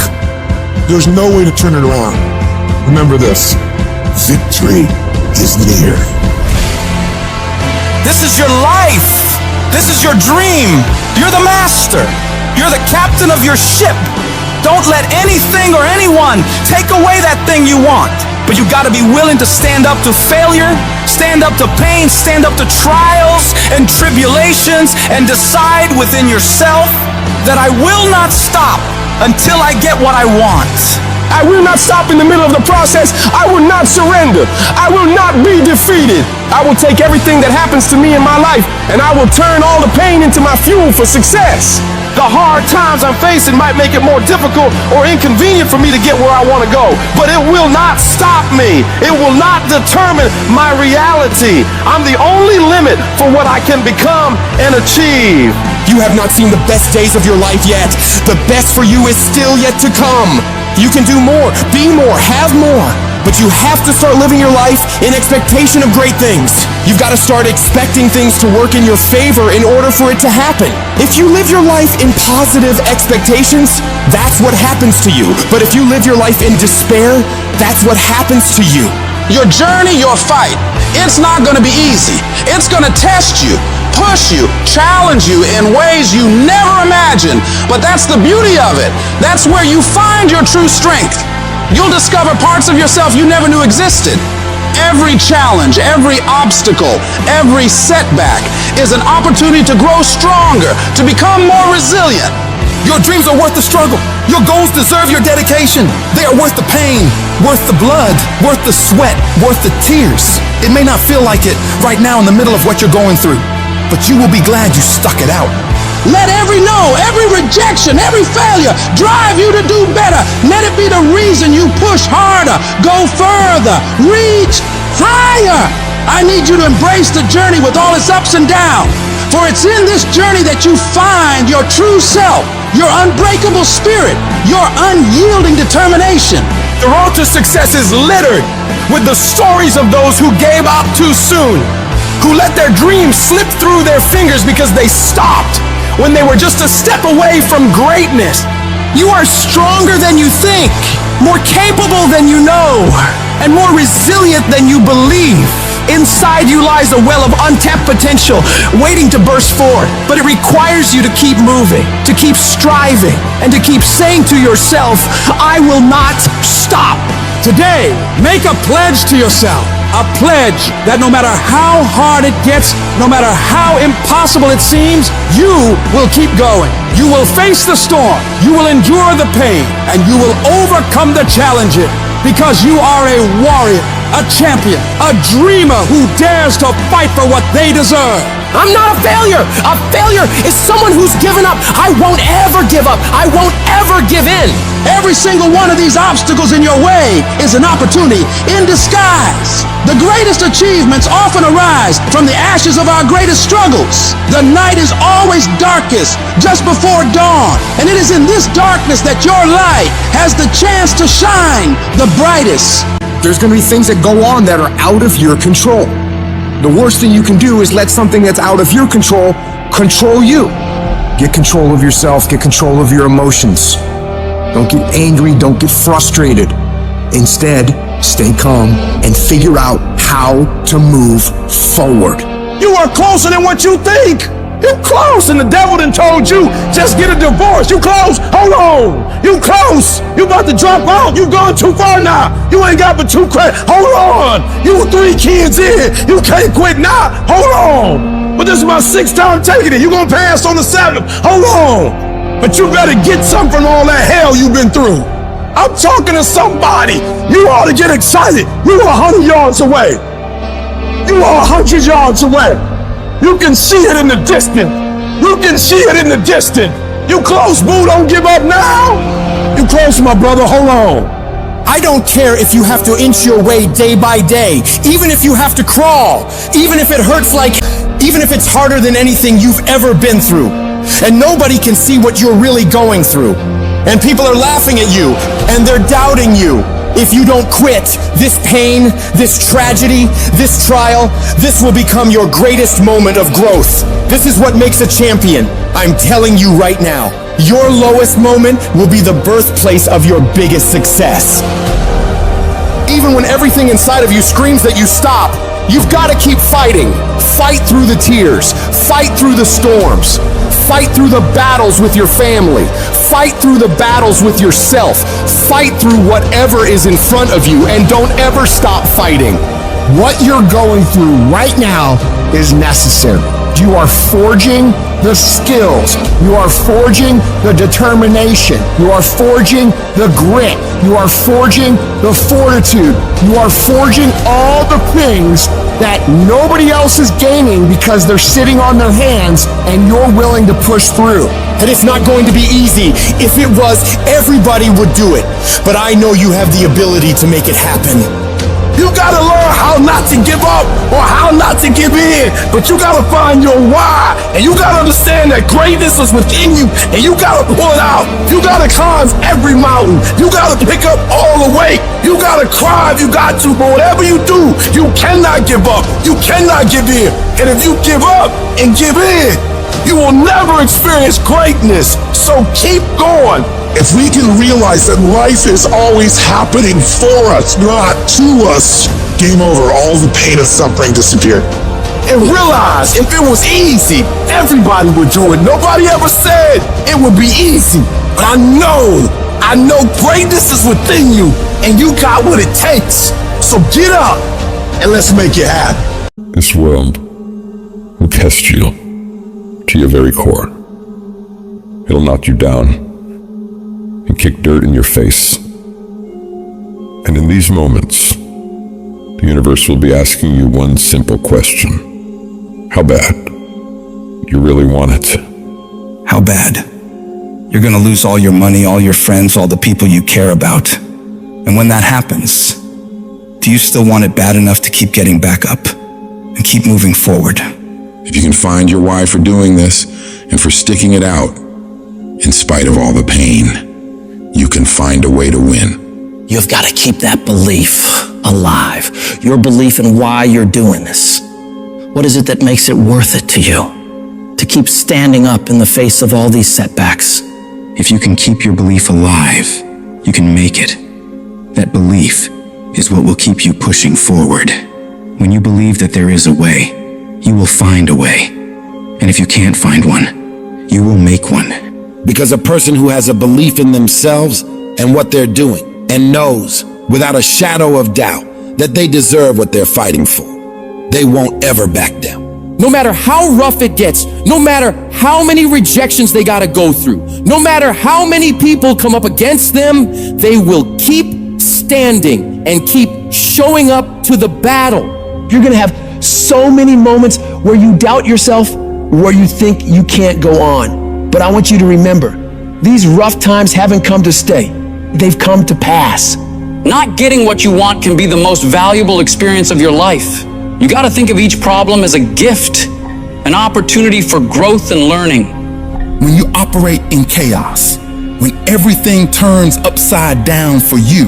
there's no way to turn it around, remember this: victory is near. This is your life. This is your dream. You're the master. You're the captain of your ship. Don't let anything or anyone take away that thing you want. But you gotta be willing to stand up to failure, stand up to pain, stand up to trials and tribulations, and decide within yourself that I will not stop until I get what I want. I will not stop in the middle of the process. I will not surrender. I will not be defeated. I will take everything that happens to me in my life and I will turn all the pain into my fuel for success. The hard times I'm facing might make it more difficult or inconvenient for me to get where I want to go, but it will not stop me. It will not determine my reality. I'm the only limit for what I can become and achieve. You have not seen the best days of your life yet. The best for you is still yet to come. You can do more, be more, have more. But you have to start living your life in expectation of great things. You've got to start expecting things to work in your favor in order for it to happen. If you live your life in positive expectations, that's what happens to you. But if you live your life in despair, that's what happens to you. Your journey, your fight, it's not going to be easy. It's going to test you, push you, challenge you in ways you never imagined. But that's the beauty of it. That's where you find your true strength. You'll discover parts of yourself you never knew existed. Every challenge, every obstacle, every setback is an opportunity to grow stronger, to become more resilient. Your dreams are worth the struggle. Your goals deserve your dedication. They are worth the pain, worth the blood, worth the sweat, worth the tears. It may not feel like it right now in the middle of what you're going through, but you will be glad you stuck it out. Let every no, every rejection, every failure drive you to do better. Let it be the reason you push harder, go further, reach higher. I need you to embrace the journey with all its ups and downs. For it's in this journey that you find your true self, your unbreakable spirit, your unyielding determination. The road to success is littered with the stories of those who gave up too soon, who let their dreams slip through their fingers because they stopped when they were just a step away from greatness. You are stronger than you think, more capable than you know, and more resilient than you believe. Inside you lies a well of untapped potential waiting to burst forth, but it requires you to keep moving, to keep striving, and to keep saying to yourself, I will not stop. Today, make a pledge to yourself. A pledge that no matter how hard it gets, no matter how impossible it seems, you will keep going. You will face the storm. You will endure the pain. And you will overcome the challenges because you are a warrior, a champion, a dreamer who dares to fight for what they deserve. I'm not a failure. A failure is someone who's given up. I won't ever give up. I won't ever give in. Every single one of these obstacles in your way is an opportunity in disguise. The greatest achievements often arise from the ashes of our greatest struggles. The night is always darkest just before dawn, and it is in this darkness that your light has the chance to shine the brightest. There's going to be things that go on that are out of your control. The worst thing you can do is let something that's out of your control control you. Get control of yourself, get control of your emotions. Don't get angry, don't get frustrated. Instead, stay calm and figure out how to move forward. You are closer than what you think. You close, and the devil done told you, just get a divorce. You close, hold on. You close, you about to drop out. You going too far now. You ain't got but 2 credits. Hold on. You 3 kids in. You can't quit now. Hold on. But this is my 6th time taking it. You gonna pass on the 7th. Hold on. But you better get something from all that hell you've been through. I'm talking to somebody. You ought to get excited. You are 100 yards away. You are 100 yards away. You can see it in the distance. You can see it in the distance. You close, boo. Don't give up now. You close, my brother. Hold on. I don't care if you have to inch your way day by day, even if you have to crawl, even if it hurts even if it's harder than anything you've ever been through. And nobody can see what you're really going through. And people are laughing at you, and they're doubting you. If you don't quit, this pain, this tragedy, this trial, this will become your greatest moment of growth. This is what makes a champion. I'm telling you right now, your lowest moment will be the birthplace of your biggest success. Even when everything inside of you screams that you stop, you've got to keep fighting. Fight through the tears. Fight through the storms. Fight through the battles with your family. Fight through the battles with yourself. Fight through whatever is in front of you, and don't ever stop fighting. What you're going through right now is necessary. You are forging the skills. You are forging the determination. You are forging the grit. You are forging the fortitude. You are forging all the things that nobody else is gaining because they're sitting on their hands and you're willing to push through. And it's not going to be easy. If it was, everybody would do it. But I know you have the ability to make it happen. You gotta learn how not to give up or how not to give in, but you gotta find your why, and you gotta understand that greatness is within you, and you gotta pull it out. You gotta climb every mountain. You gotta pick up all the weight. You gotta cry if you got to, but whatever you do, you cannot give up. You cannot give in. And if you give up and give in, you will never experience greatness. So keep going. If we can realize that life is always happening for us, not to us, game over. All the pain and suffering disappear. And realize if it was easy, everybody would do it. Nobody ever said it would be easy. But I know greatness is within you, and you got what it takes. So get up and let's make it happen. This world will test you to your very core. It'll knock you down and kick dirt in your face. And in these moments, the universe will be asking you one simple question. How bad? You really want it? How bad? You're gonna lose all your money, all your friends, all the people you care about. And when that happens, do you still want it bad enough to keep getting back up and keep moving forward? If you can find your why for doing this and for sticking it out, in spite of all the pain, you can find a way to win. You've got to keep that belief alive. Your belief in why you're doing this. What is it that makes it worth it to you? To keep standing up in the face of all these setbacks. If you can keep your belief alive, you can make it. That belief is what will keep you pushing forward. When you believe that there is a way, you will find a way. And if you can't find one, you will make one. Because a person who has a belief in themselves and what they're doing and knows without a shadow of doubt that they deserve what they're fighting for, they won't ever back down. No matter how rough it gets, no matter how many rejections they gotta go through, no matter how many people come up against them, they will keep standing and keep showing up to the battle. You're gonna have so many moments where you doubt yourself, where you think you can't go on. But I want you to remember, these rough times haven't come to stay. They've come to pass. Not getting what you want can be the most valuable experience of your life. You got to think of each problem as a gift, an opportunity for growth and learning. When you operate in chaos, when everything turns upside down for you,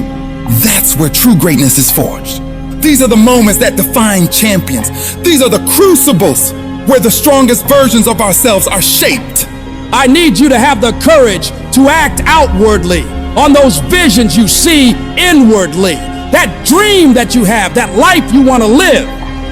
that's where true greatness is forged. These are the moments that define champions. These are the crucibles where the strongest versions of ourselves are shaped. I need you to have the courage to act outwardly. on those visions you see inwardly. That dream that you have, that life you want to live.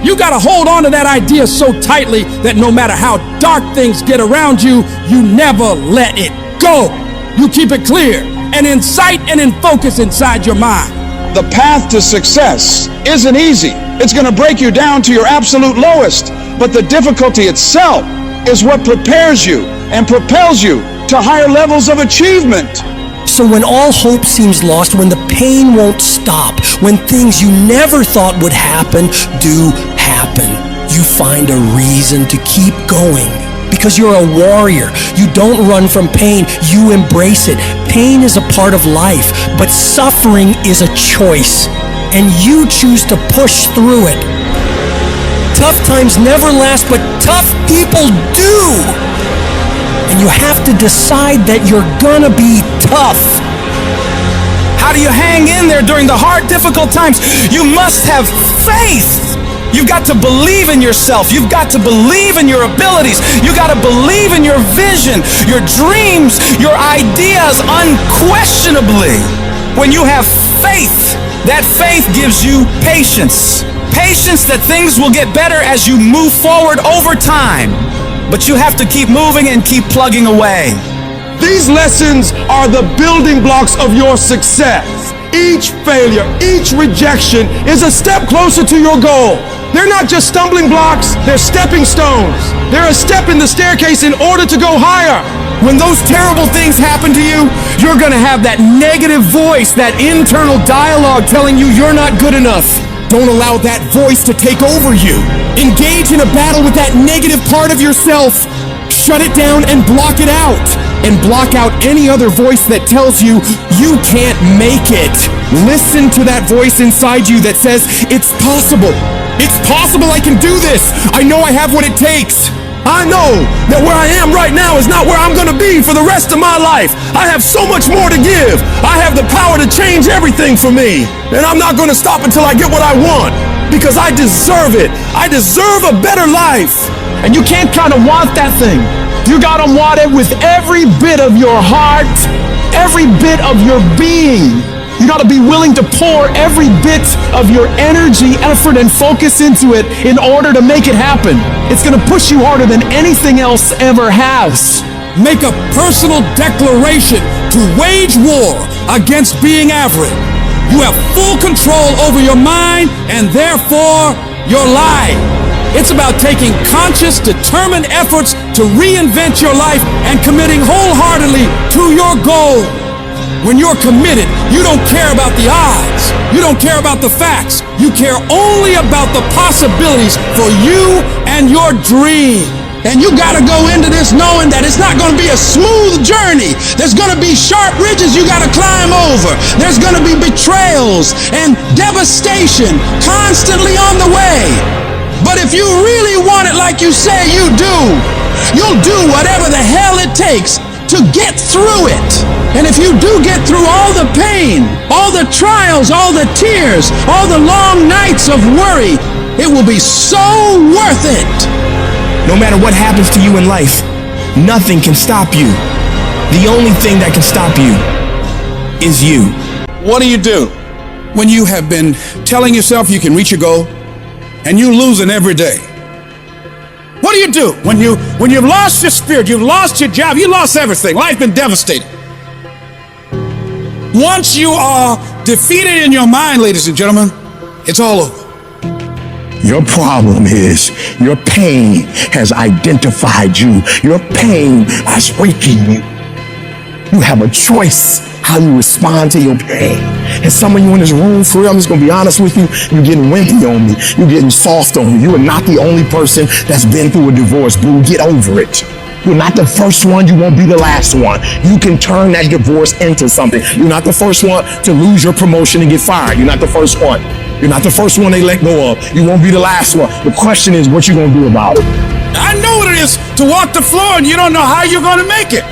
You got to hold on to that idea so tightly that no matter how dark things get around you, you never let it go. You keep it clear and in sight and in focus inside your mind. The path to success isn't easy. It's going to break you down to your absolute lowest. But the difficulty itself is what prepares you and propels you to higher levels of achievement. So when all hope seems lost, when the pain won't stop, when things you never thought would happen do happen, you find a reason to keep going. Because you're a warrior. You don't run from pain, you embrace it. Pain is a part of life, but suffering is a choice, and you choose to push through it. Tough times never last, but tough people do. And you have to decide that you're gonna be tough. How do you hang in there during the hard, difficult times? You must have faith. You've got to believe in yourself. You've got to believe in your abilities. You got to believe in your vision, your dreams, your ideas unquestionably. When you have faith, that faith gives you patience. Patience that things will get better as you move forward over time. But you have to keep moving and keep plugging away. These lessons are the building blocks of your success. Each failure, each rejection is a step closer to your goal. They're not just stumbling blocks, they're stepping stones. They're a step in the staircase in order to go higher. When those terrible things happen to you, you're gonna have that negative voice, that internal dialogue telling you you're not good enough. Don't allow that voice to take over you. Engage in a battle with that negative part of yourself. Shut it down and block it out. And block out any other voice that tells you you can't make it. Listen to that voice inside you that says, it's possible. It's possible I can do this. I know I have what it takes. I know that where I am right now is not where I'm gonna be for the rest of my life. I have so much more to give. I have the power to change everything for me. And I'm not gonna stop until I get what I want, because I deserve it. I deserve a better life. And you can't kind of want that thing. You gotta want it with every bit of your heart, every bit of your being. You gotta be willing to pour every bit of your energy, effort, and focus into it in order to make it happen. It's gonna push you harder than anything else ever has. Make a personal declaration to wage war against being average. You have full control over your mind and therefore your life. It's about taking conscious, determined efforts to reinvent your life and committing wholeheartedly to your goal. When you're committed, you don't care about the odds. You don't care about the facts. You care only about the possibilities for you and your dream. And you gotta go into this knowing that it's not gonna be a smooth journey. There's gonna be sharp ridges you gotta climb over. There's gonna be betrayals and devastation constantly on the way. But if you really want it like you say you do, you'll do whatever the hell it takes to get through it. And if you do get through all the pain, all the trials, all the tears, all the long nights of worry, it will be so worth it. No matter what happens to you in life, nothing can stop you. The only thing that can stop you is you. What do? When you have been telling yourself you can reach your goal, and you're losing every day? What do? When you've lost your spirit, you've lost your job, you lost everything, life's been devastating. Once you are defeated in your mind, ladies and gentlemen, it's all over. Your problem is your pain has identified you. Your pain has weakened you. You have a choice how you respond to your pain. And some of you in this room, for real, I'm just gonna be honest with you, you're getting wimpy on me. You're getting soft on me. You are not the only person that's been through a divorce, boo. Get over it. You're not the first one, you won't be the last one. You can turn that divorce into something. You're not the first one to lose your promotion and get fired. You're not the first one. You're not the first one they let go of. You won't be the last one. The question is, what you gonna do about it? I know what it is to walk the floor and you don't know how you're gonna make it.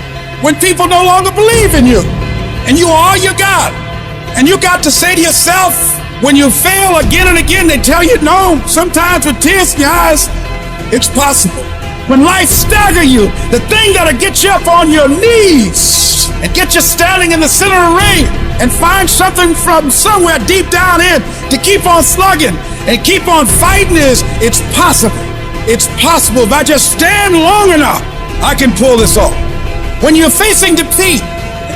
When people no longer believe in you and you are all you got. And you got to say to yourself, when you fail again and again, they tell you no, sometimes with tears in your eyes, it's possible. When life stagger you, the thing that'll get you up on your knees and get you standing in the center of the ring and find something from somewhere deep down in to keep on slugging and keep on fighting it's possible. It's possible. If I just stand long enough, I can pull this off. When you're facing defeat,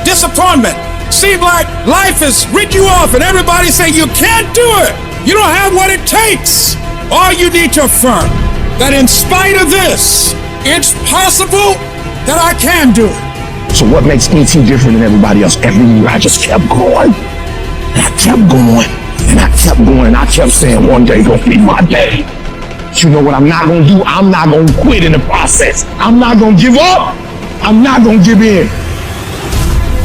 disappointment, seems like life has written you off and everybody say you can't do it. You don't have what it takes. All you need to affirm that in spite of this, it's possible that I can do it. So what makes ET different than everybody else? Every year I just kept going. And I kept going. And I kept going. And I kept saying one day gonna be my day. But you know what I'm not gonna do? I'm not gonna quit in the process. I'm not gonna give up. I'm not gonna give in.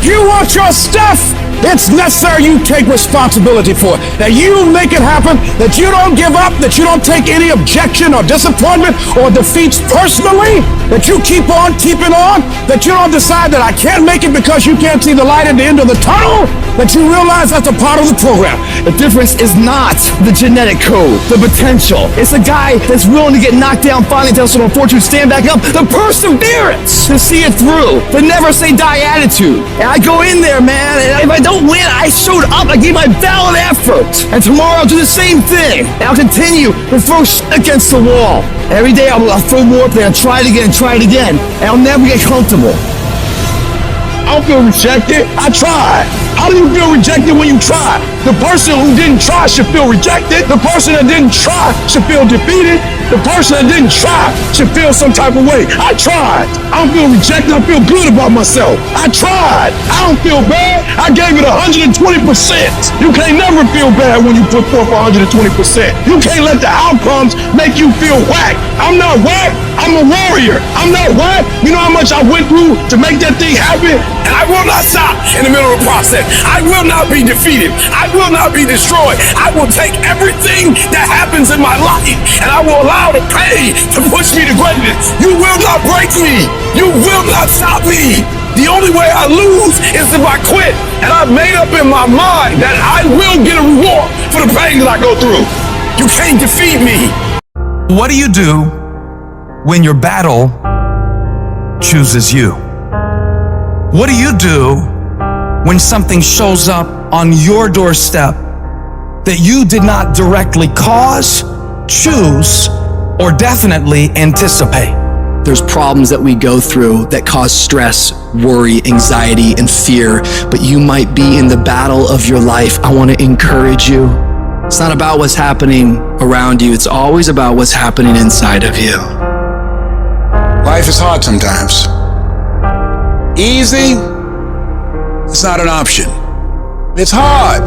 You want your stuff? It's necessary you take responsibility for it. That you make it happen, that you don't give up, that you don't take any objection or disappointment or defeats personally, that you keep on keeping on, that you don't decide that I can't make it because you can't see the light at the end of the tunnel, that you realize that's a part of the program. The difference is not the genetic code, the potential. It's a guy that's willing to get knocked down, finally tell someone fortune, stand back up, the perseverance to see it through, the never say die attitude. And I go in there, man, and if I don't win, I showed up, I gave my valid effort. And tomorrow I'll do the same thing. And I'll continue to throw shit against the wall. Every day I'll throw more up there and try it again, and I'll never get comfortable. I don't feel rejected. I tried. How do you feel rejected when you try? The person who didn't try should feel rejected. The person that didn't try should feel defeated. The person that didn't try should feel some type of way. I tried. I don't feel rejected. I feel good about myself. I tried. I don't feel bad. I gave it 120%. You can't never feel bad when you put forth 120%. You can't let the outcomes make you feel whack. I'm not whack. I'm a warrior. I'm not whack. You know how much I went through to make that thing happen? And I will not stop in the middle of the process. I will not be defeated. I will not be destroyed. I will take everything that happens in my life and I will allow the pain to push me to greatness. You will not break me. You will not stop me. The only way I lose is if I quit. And I've made up in my mind that I will get a reward for the pain that I go through. You can't defeat me. What do you do when your battle chooses you? What do you do when something shows up on your doorstep that you did not directly cause, choose, or definitely anticipate? There's problems that we go through that cause stress, worry, anxiety, and fear, but you might be in the battle of your life. I want to encourage you. It's not about what's happening around you. It's always about what's happening inside of you. Life is hard sometimes. Easy, it's not an option. It's hard.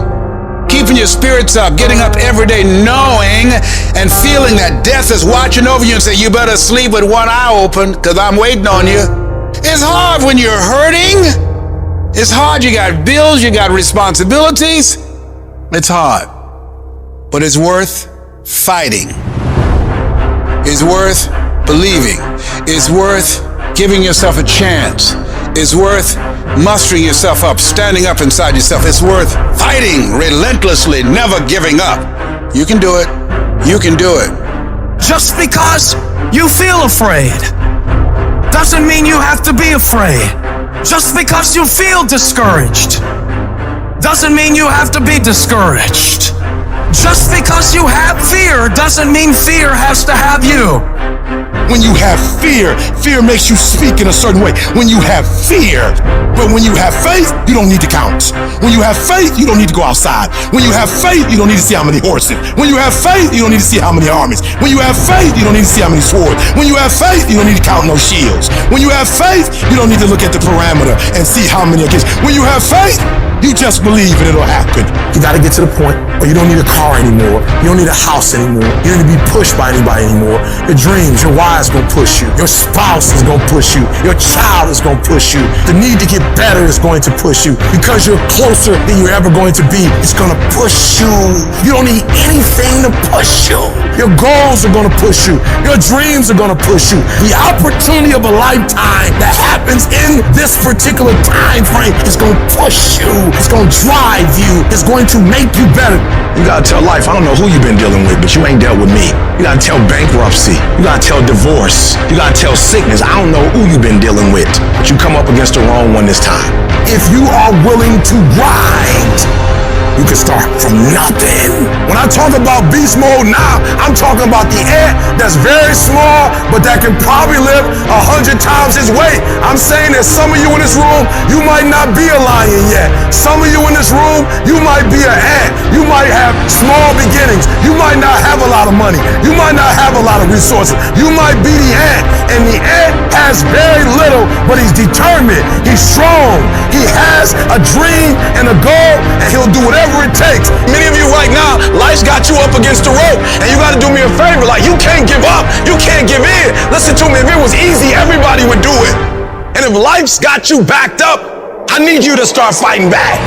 Keeping your spirits up, getting up every day knowing and feeling that death is watching over you and say, you better sleep with one eye open because I'm waiting on you. It's hard when you're hurting. It's hard. You got bills, you got responsibilities. It's hard. But it's worth fighting. It's worth believing. It's worth giving yourself a chance. It's worth mustering yourself up, standing up inside yourself. It's worth fighting relentlessly, never giving up. You can do it. You can do it. Just because you feel afraid doesn't mean you have to be afraid. Just because you feel discouraged doesn't mean you have to be discouraged. Just because you have fear doesn't mean fear has to have you. When you have fear, fear makes you speak in a certain way. When you have fear, but when you have faith, you don't need to count. When you have faith, you don't need to go outside. When you have faith, you don't need to see how many horses. When you have faith, you don't need to see how many armies. When you have faith, you don't need to see how many swords. When you have faith, you don't need to count no shields. When you have faith, you don't need to look at the parameter and see how many against. When you have faith, you just believe and it'll happen. You gotta get to the point where you don't need a car anymore. You don't need a house anymore. You don't need to be pushed by anybody anymore. Your dreams, your why's gonna push you. Your spouse is gonna push you. Your child is gonna push you. The need to get better is going to push you. Because you're closer than you're ever going to be, it's gonna push you. You don't need anything to push you. Your goals are gonna push you. Your dreams are gonna push you. The opportunity of a lifetime that happens in this particular time frame is gonna push you. It's gonna drive you. It's going to make you better. You gotta tell life, I don't know who you've been dealing with, but you ain't dealt with me. You gotta tell bankruptcy. You gotta tell divorce. You gotta tell sickness. I don't know who you've been dealing with, but you come up against the wrong one this time. If you are willing to grind, you can start from nothing. When I talk about beast mode now, I'm talking about the ant that's very small, but that can probably lift 100 times his weight. I'm saying that some of you in this room, you might not be a lion yet. Some of you in this room, you might be an ant. You might have small beginnings. You might not have a lot of money. You might not have a lot of resources. You might be the ant, and the ant has very little, but he's determined. He's strong. He has a dream and a goal, and he'll do whatever it takes. Many of you right now, life's got you up against the rope, and you got to do me a favor. Like, you can't give up. You can't give in. Listen to me. If it was easy, everybody would do it. And if life's got you backed up, I need you to start fighting back.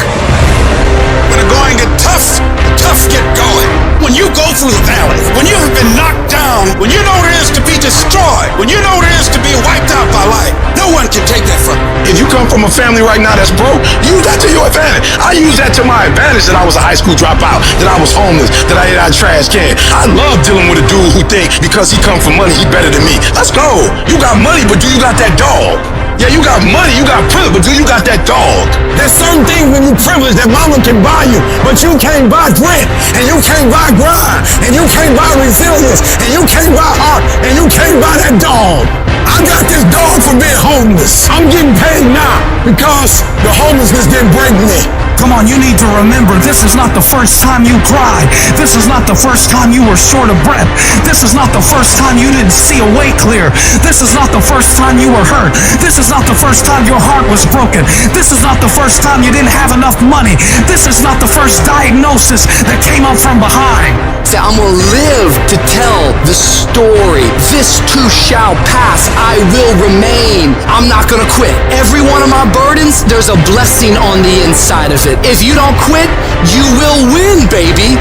When the going get tough, the tough get going. When you go through the valley, when you have been knocked down, when you know what it is to be destroyed, when you know what it is to be wiped out by life, no one can take that from you. If you come from a family right now that's broke, use that to your advantage. I use that to my advantage that I was a high school dropout, that I was homeless, that I ate out of trash can. I love dealing with a dude who think because he come from money, he better than me. Let's go. You got money, but do you got that dog? Yeah, you got money, you got privilege, but do you got that dog? There's certain things when you privilege that mama can buy you, but you can't buy grit, and you can't buy grind, and you can't buy resilience, and you can't buy heart, and you can't buy that dog. I got this dog for being homeless. I'm getting paid now because the homelessness didn't break me. Come on, you need to remember, this is not the first time you cried. This is not the first time you were short of breath. This is not the first time you didn't see a way clear. This is not the first time you were hurt. This is not the first time your heart was broken. This is not the first time you didn't have enough money. This is not the first diagnosis that came up from behind. Say, I'm gonna live to tell the story. This too shall pass. I will remain. I'm not gonna quit. Every one of my burdens, there's a blessing on the inside of it. If you don't quit, you will win, baby.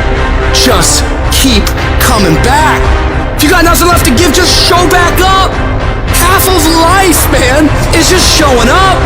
Just keep coming back. If you got nothing left to give, just show back up. Half of life, man, is just showing up.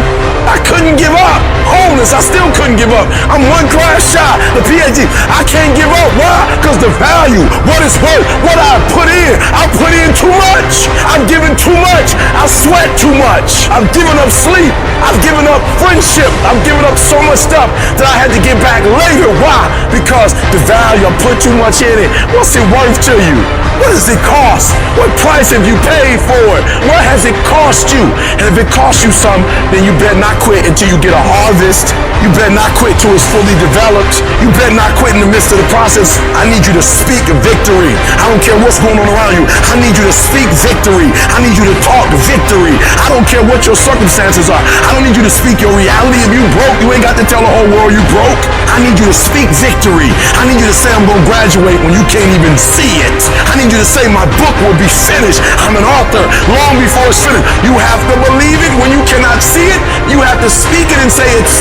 I couldn't give up. Homeless, I still couldn't give up. I'm one class shy, the PhD. I can't give up. Why? Because the value, what it's worth, what I put in too much. I've given too much. I sweat too much. I've given up sleep. I've given up friendship. I've given up so much stuff that I had to get back later. Why? Because the value, I put too much in it. What's it worth to you? What does it cost? What price have you paid for it? What has it cost you? And if it costs you something, then you better not quit until you get a harvest. You better not quit till it's fully developed. You better not quit in the midst of the process. I need you to speak victory. I don't care what's going on around you. I need you to speak victory. I need you to talk victory. I don't care what your circumstances are. I don't need you to speak your reality. If you broke, you ain't got to tell the whole world you broke. I need you to speak victory. I need you to say I'm going to graduate when you can't even see it. I need you to say my book will be finished. I'm an author long before it's finished. You have to believe it when you cannot see it. You have to speak it and say it's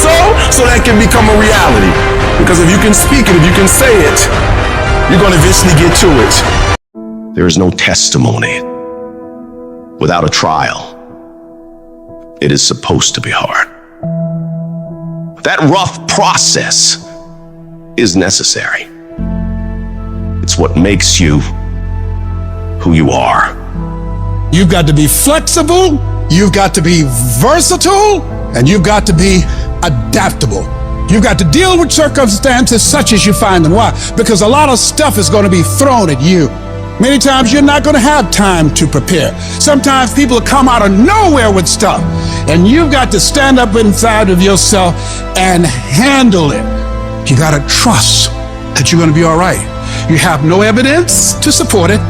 so that can become a reality. Because if you can speak it, if you can say it, you're going to eventually get to it. There is no testimony without a trial. It is supposed to be hard. That rough process is necessary. It's what makes you who you are. You've got to be flexible, you've got to be versatile, and you've got to be adaptable. You've got to deal with circumstances such as you find them. Why? Because a lot of stuff is going to be thrown at you. Many times you're not going to have time to prepare. Sometimes people come out of nowhere with stuff, and you've got to stand up inside of yourself and handle it. You got to trust that you're going to be all right. You have no evidence to support it.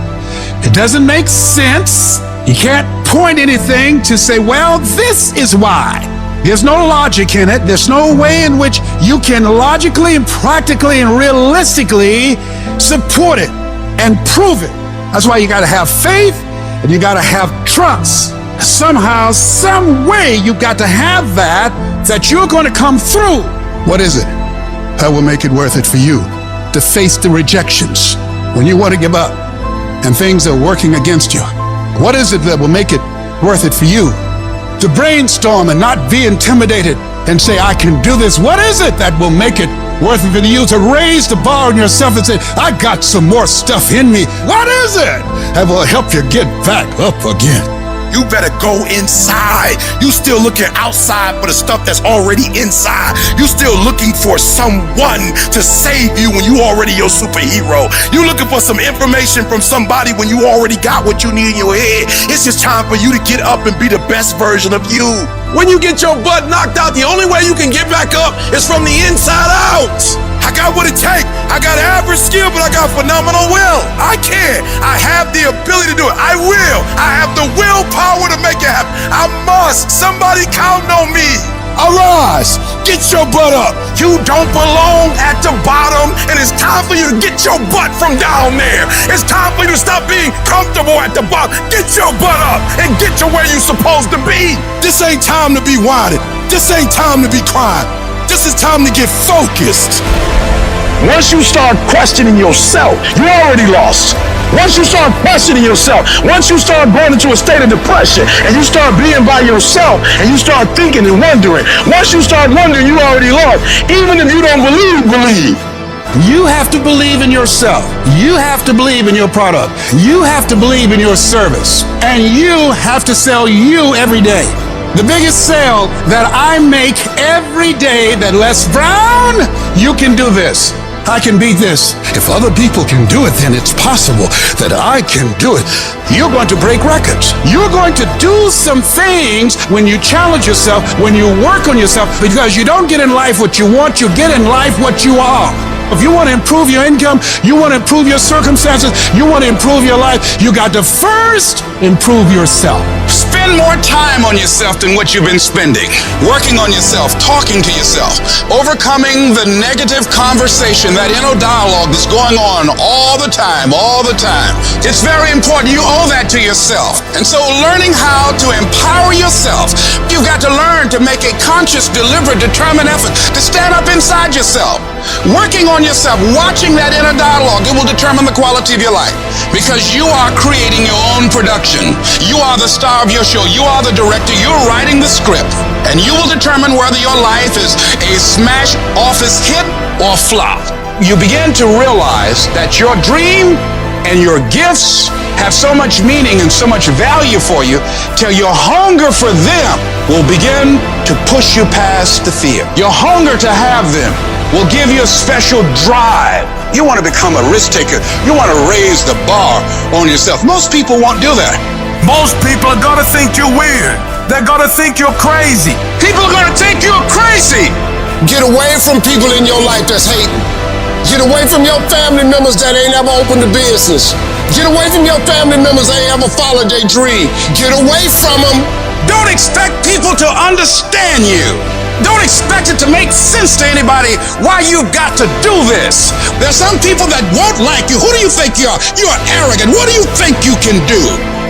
It doesn't make sense. You can't point anything to say, well, this is why. There's no logic in it. There's no way in which you can logically and practically and realistically support it and prove it. That's why you got to have faith and you got to have trust. Somehow, some way, you got to have that you're going to come through. What is it that will make it worth it for you to face the rejections when you want to give up and things are working against you? What is it that will make it worth it for you to brainstorm and not be intimidated and say, I can do this. What is it that will make it worth it for you to raise the bar on yourself and say, I got some more stuff in me? What is it that will help you get back up again? You better go inside. You still looking outside for the stuff that's already inside. You still looking for someone to save you when you already your superhero. You looking for some information from somebody when you already got what you need in your head. It's just time for you to get up and be the best version of you. When you get your butt knocked out, the only way you can get back up is from the inside out. I got what it takes. I got average skill, but I got phenomenal will. I can. I have the ability to do it. I will. I have the willpower to make it happen. I must. Somebody count on me. Arise. Get your butt up. You don't belong at the bottom, and it's time for you to get your butt from down there. It's time for you to stop being comfortable at the bottom. Get your butt up and get to where you're supposed to be. This ain't time to be whining. This ain't time to be crying. This is time to get focused. Once you start questioning yourself, you already lost. Once you start questioning yourself, once you start going into a state of depression, and you start being by yourself, and you start thinking and wondering, once you start wondering, you already lost. Even if you don't believe. You have to believe in yourself. You have to believe in your product. You have to believe in your service. And you have to sell you every day. The biggest sale that I make every day that Les Brown, you can do this. I can beat this. If other people can do it, then it's possible that I can do it. You're going to break records. You're going to do some things when you challenge yourself, when you work on yourself, because you don't get in life what you want, you get in life what you are. If you want to improve your income, you want to improve your circumstances, you want to improve your life, you got to first improve yourself. Spend more time on yourself than what you've been spending. Working on yourself, talking to yourself, overcoming the negative conversation, that inner dialogue that's going on all the time. It's very important. You owe that to yourself. And so learning how to empower yourself, you've got to learn to make a conscious, deliberate, determined effort to stand up inside yourself. Working on yourself, watching that inner dialogue, it will determine the quality of your life. Because you are creating your own production. You are the star of your show. You are the director. You're writing the script. And you will determine whether your life is a smash office hit or flop. You begin to realize that your dream and your gifts have so much meaning and so much value for you till your hunger for them will begin to push you past the fear. Your hunger to have them will give you a special drive. You want to become a risk taker. You want to raise the bar on yourself. Most people won't do that. Most people are gonna think you're weird. They're gonna think you're crazy. People are going to think you're crazy. Get away from people in your life that's hating. Get away from your family members that ain't ever opened a business. Get away from your family members that ain't ever followed their dream. Get away from them. Don't expect people to understand you. Don't expect it to make sense to anybody why you've got to do this. There's some people that won't like you. Who do you think you are? You are arrogant. What do you think you can do?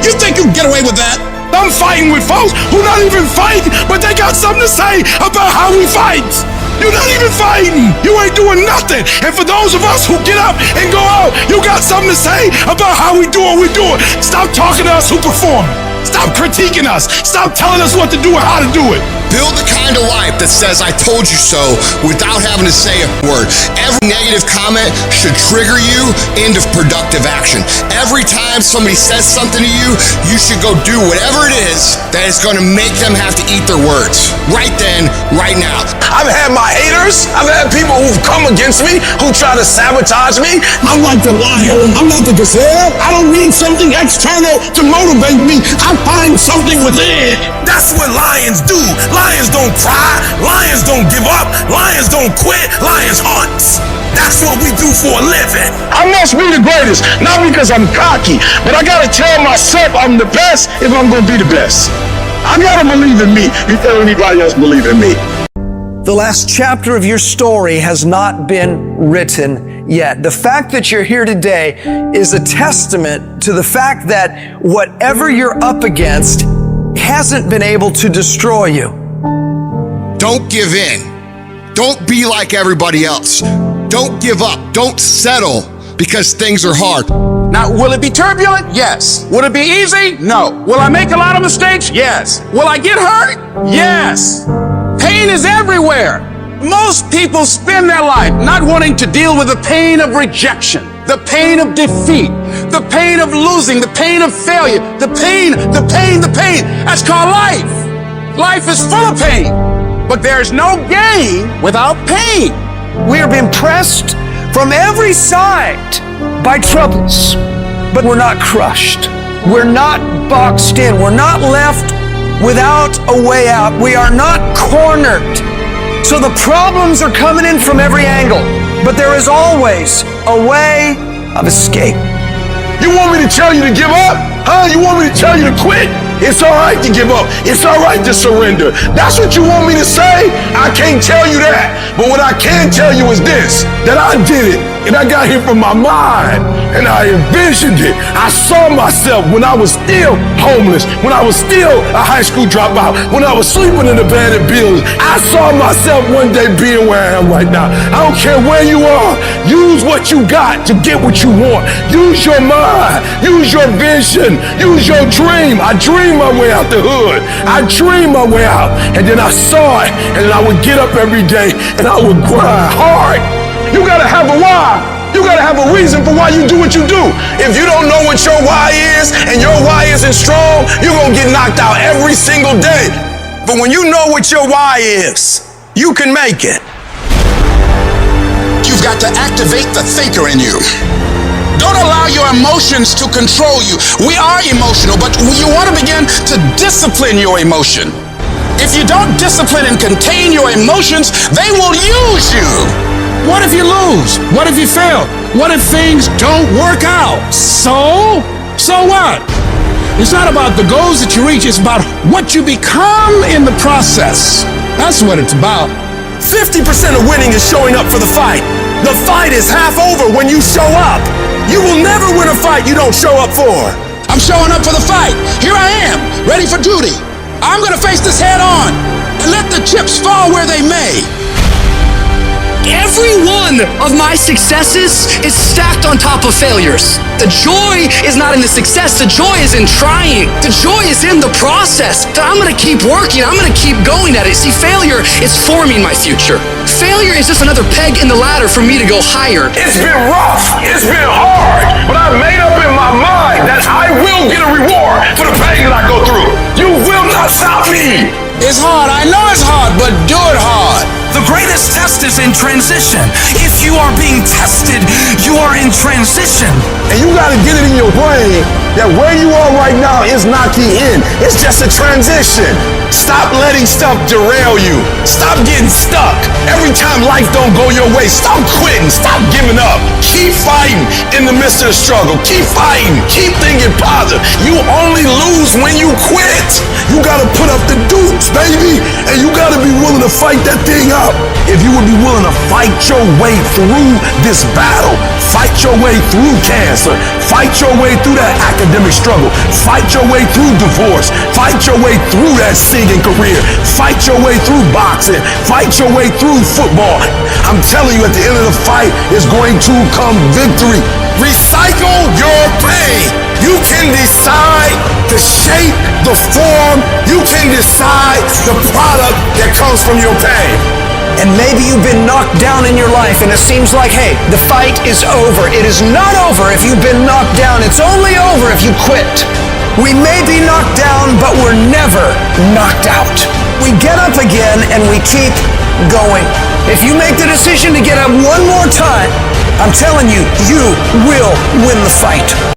You think you can get away with that? I'm fighting with folks who not even fighting, but they got something to say about how we fight. You're not even fighting. You ain't doing nothing. And for those of us who get up and go out, you got something to say about how we do what we do it. Stop talking to us who perform. Stop critiquing us. Stop telling us what to do and how to do it. Build the kind of life that says I told you so without having to say a word. Every negative comment should trigger you into productive action. Every time somebody says something to you, you should go do whatever it is that is going to make them have to eat their words. Right then, right now. I've had my haters. I've had people who've come against me, who try to sabotage me. I'm like the lion. I'm not the gazelle. I don't need something external to motivate me. I find something within. That's what lions do. Lions don't cry. Lions don't give up. Lions don't quit. Lions hunt. That's what we do for a living. I must be the greatest, not because I'm cocky, but I gotta tell myself I'm the best if I'm gonna be the best. I gotta believe in me before anybody else believe in me. The last chapter of your story has not been written yet. The fact that you're here today is a testament to the fact that whatever you're up against hasn't been able to destroy you. Don't give in. Don't be like everybody else. Don't give up. Don't settle because things are hard. Now, will it be turbulent? Yes. Will it be easy? No. Will I make a lot of mistakes? Yes. Will I get hurt? Yes. Pain is everywhere. Most people spend their life not wanting to deal with the pain of rejection, the pain of defeat, the pain of losing, the pain of failure, the pain. That's called life. Life is full of pain, but there's no gain without pain. We are being pressed from every side by troubles, but we're not crushed. We're not boxed in. We're not left without a way out. We are not cornered. So the problems are coming in from every angle, but there is always a way of escape. You want me to tell you to give up? Huh? You want me to tell you to quit? It's all right to give up. It's all right to surrender. That's what you want me to say? I can't tell you that. But what I can tell you is this, that I did it, and I got here from my mind, and I envisioned it. I saw myself when I was still homeless, when I was still a high school dropout, when I was sleeping in abandoned buildings. I saw myself one day being where I am right now. I don't care where you are. Use what you got to get what you want. Use your mind. Use your vision. Use your dream. I dreamed my way out the hood. I dreamed my way out, and then I saw it, and then I would get up every day, and I would grind hard. You gotta have a why. You gotta have a reason for why you do what you do. If you don't know what your why is, and your why isn't strong, you're gonna get knocked out every single day. But when you know what your why is, you can make it. You've got to activate the thinker in you. Don't allow your emotions to control you. We are emotional, but you want to begin to discipline your emotion. If you don't discipline and contain your emotions, they will use you. What if you lose? What if you fail? What if things don't work out? So what? It's not about the goals that you reach, it's about what you become in the process. That's what it's about. 50% of winning is showing up for the fight. The fight is half over when you show up. You will never win a fight you don't show up for. I'm showing up for the fight. Here I am, ready for duty. I'm gonna face this head on and let the chips fall where they may. Every one of my successes is stacked on top of failures. The joy is not in the success, the joy is in trying. The joy is in the process. That I'm gonna keep working, I'm gonna keep going at it. See, failure is forming my future. Failure is just another peg in the ladder for me to go higher. It's been rough, it's been hard, but I made up in my mind that I will get a reward for the pain that I go through. You will not stop me. It's hard, I know it's hard, but do it hard. The greatest test is in transition. If you are being tested, you are in transition. And you gotta get it in your brain that where you are right now is not the end. It's just a transition. Stop letting stuff derail you. Stop getting stuck. Every time life don't go your way, stop quitting. Stop giving up. Keep fighting in the midst of the struggle. Keep fighting. Keep thinking positive. You only lose when you quit. You gotta put up the dukes, baby. And you gotta be willing to fight that thing up. If you would be willing to fight your way through this battle, fight your way through cancer, fight your way through that academic struggle, fight your way through divorce, fight your way through that singing career, fight your way through boxing, fight your way through football. I'm telling you, at the end of the fight is going to come victory. Recycle your pain. You can decide the shape, the form. You can decide the product that comes from your pain. And maybe you've been knocked down in your life and it seems like, hey, the fight is over. It is not over if you've been knocked down. It's only over if you quit. We may be knocked down, but we're never knocked out. We get up again and we keep going. If you make the decision to get up one more time, I'm telling you, you will win the fight.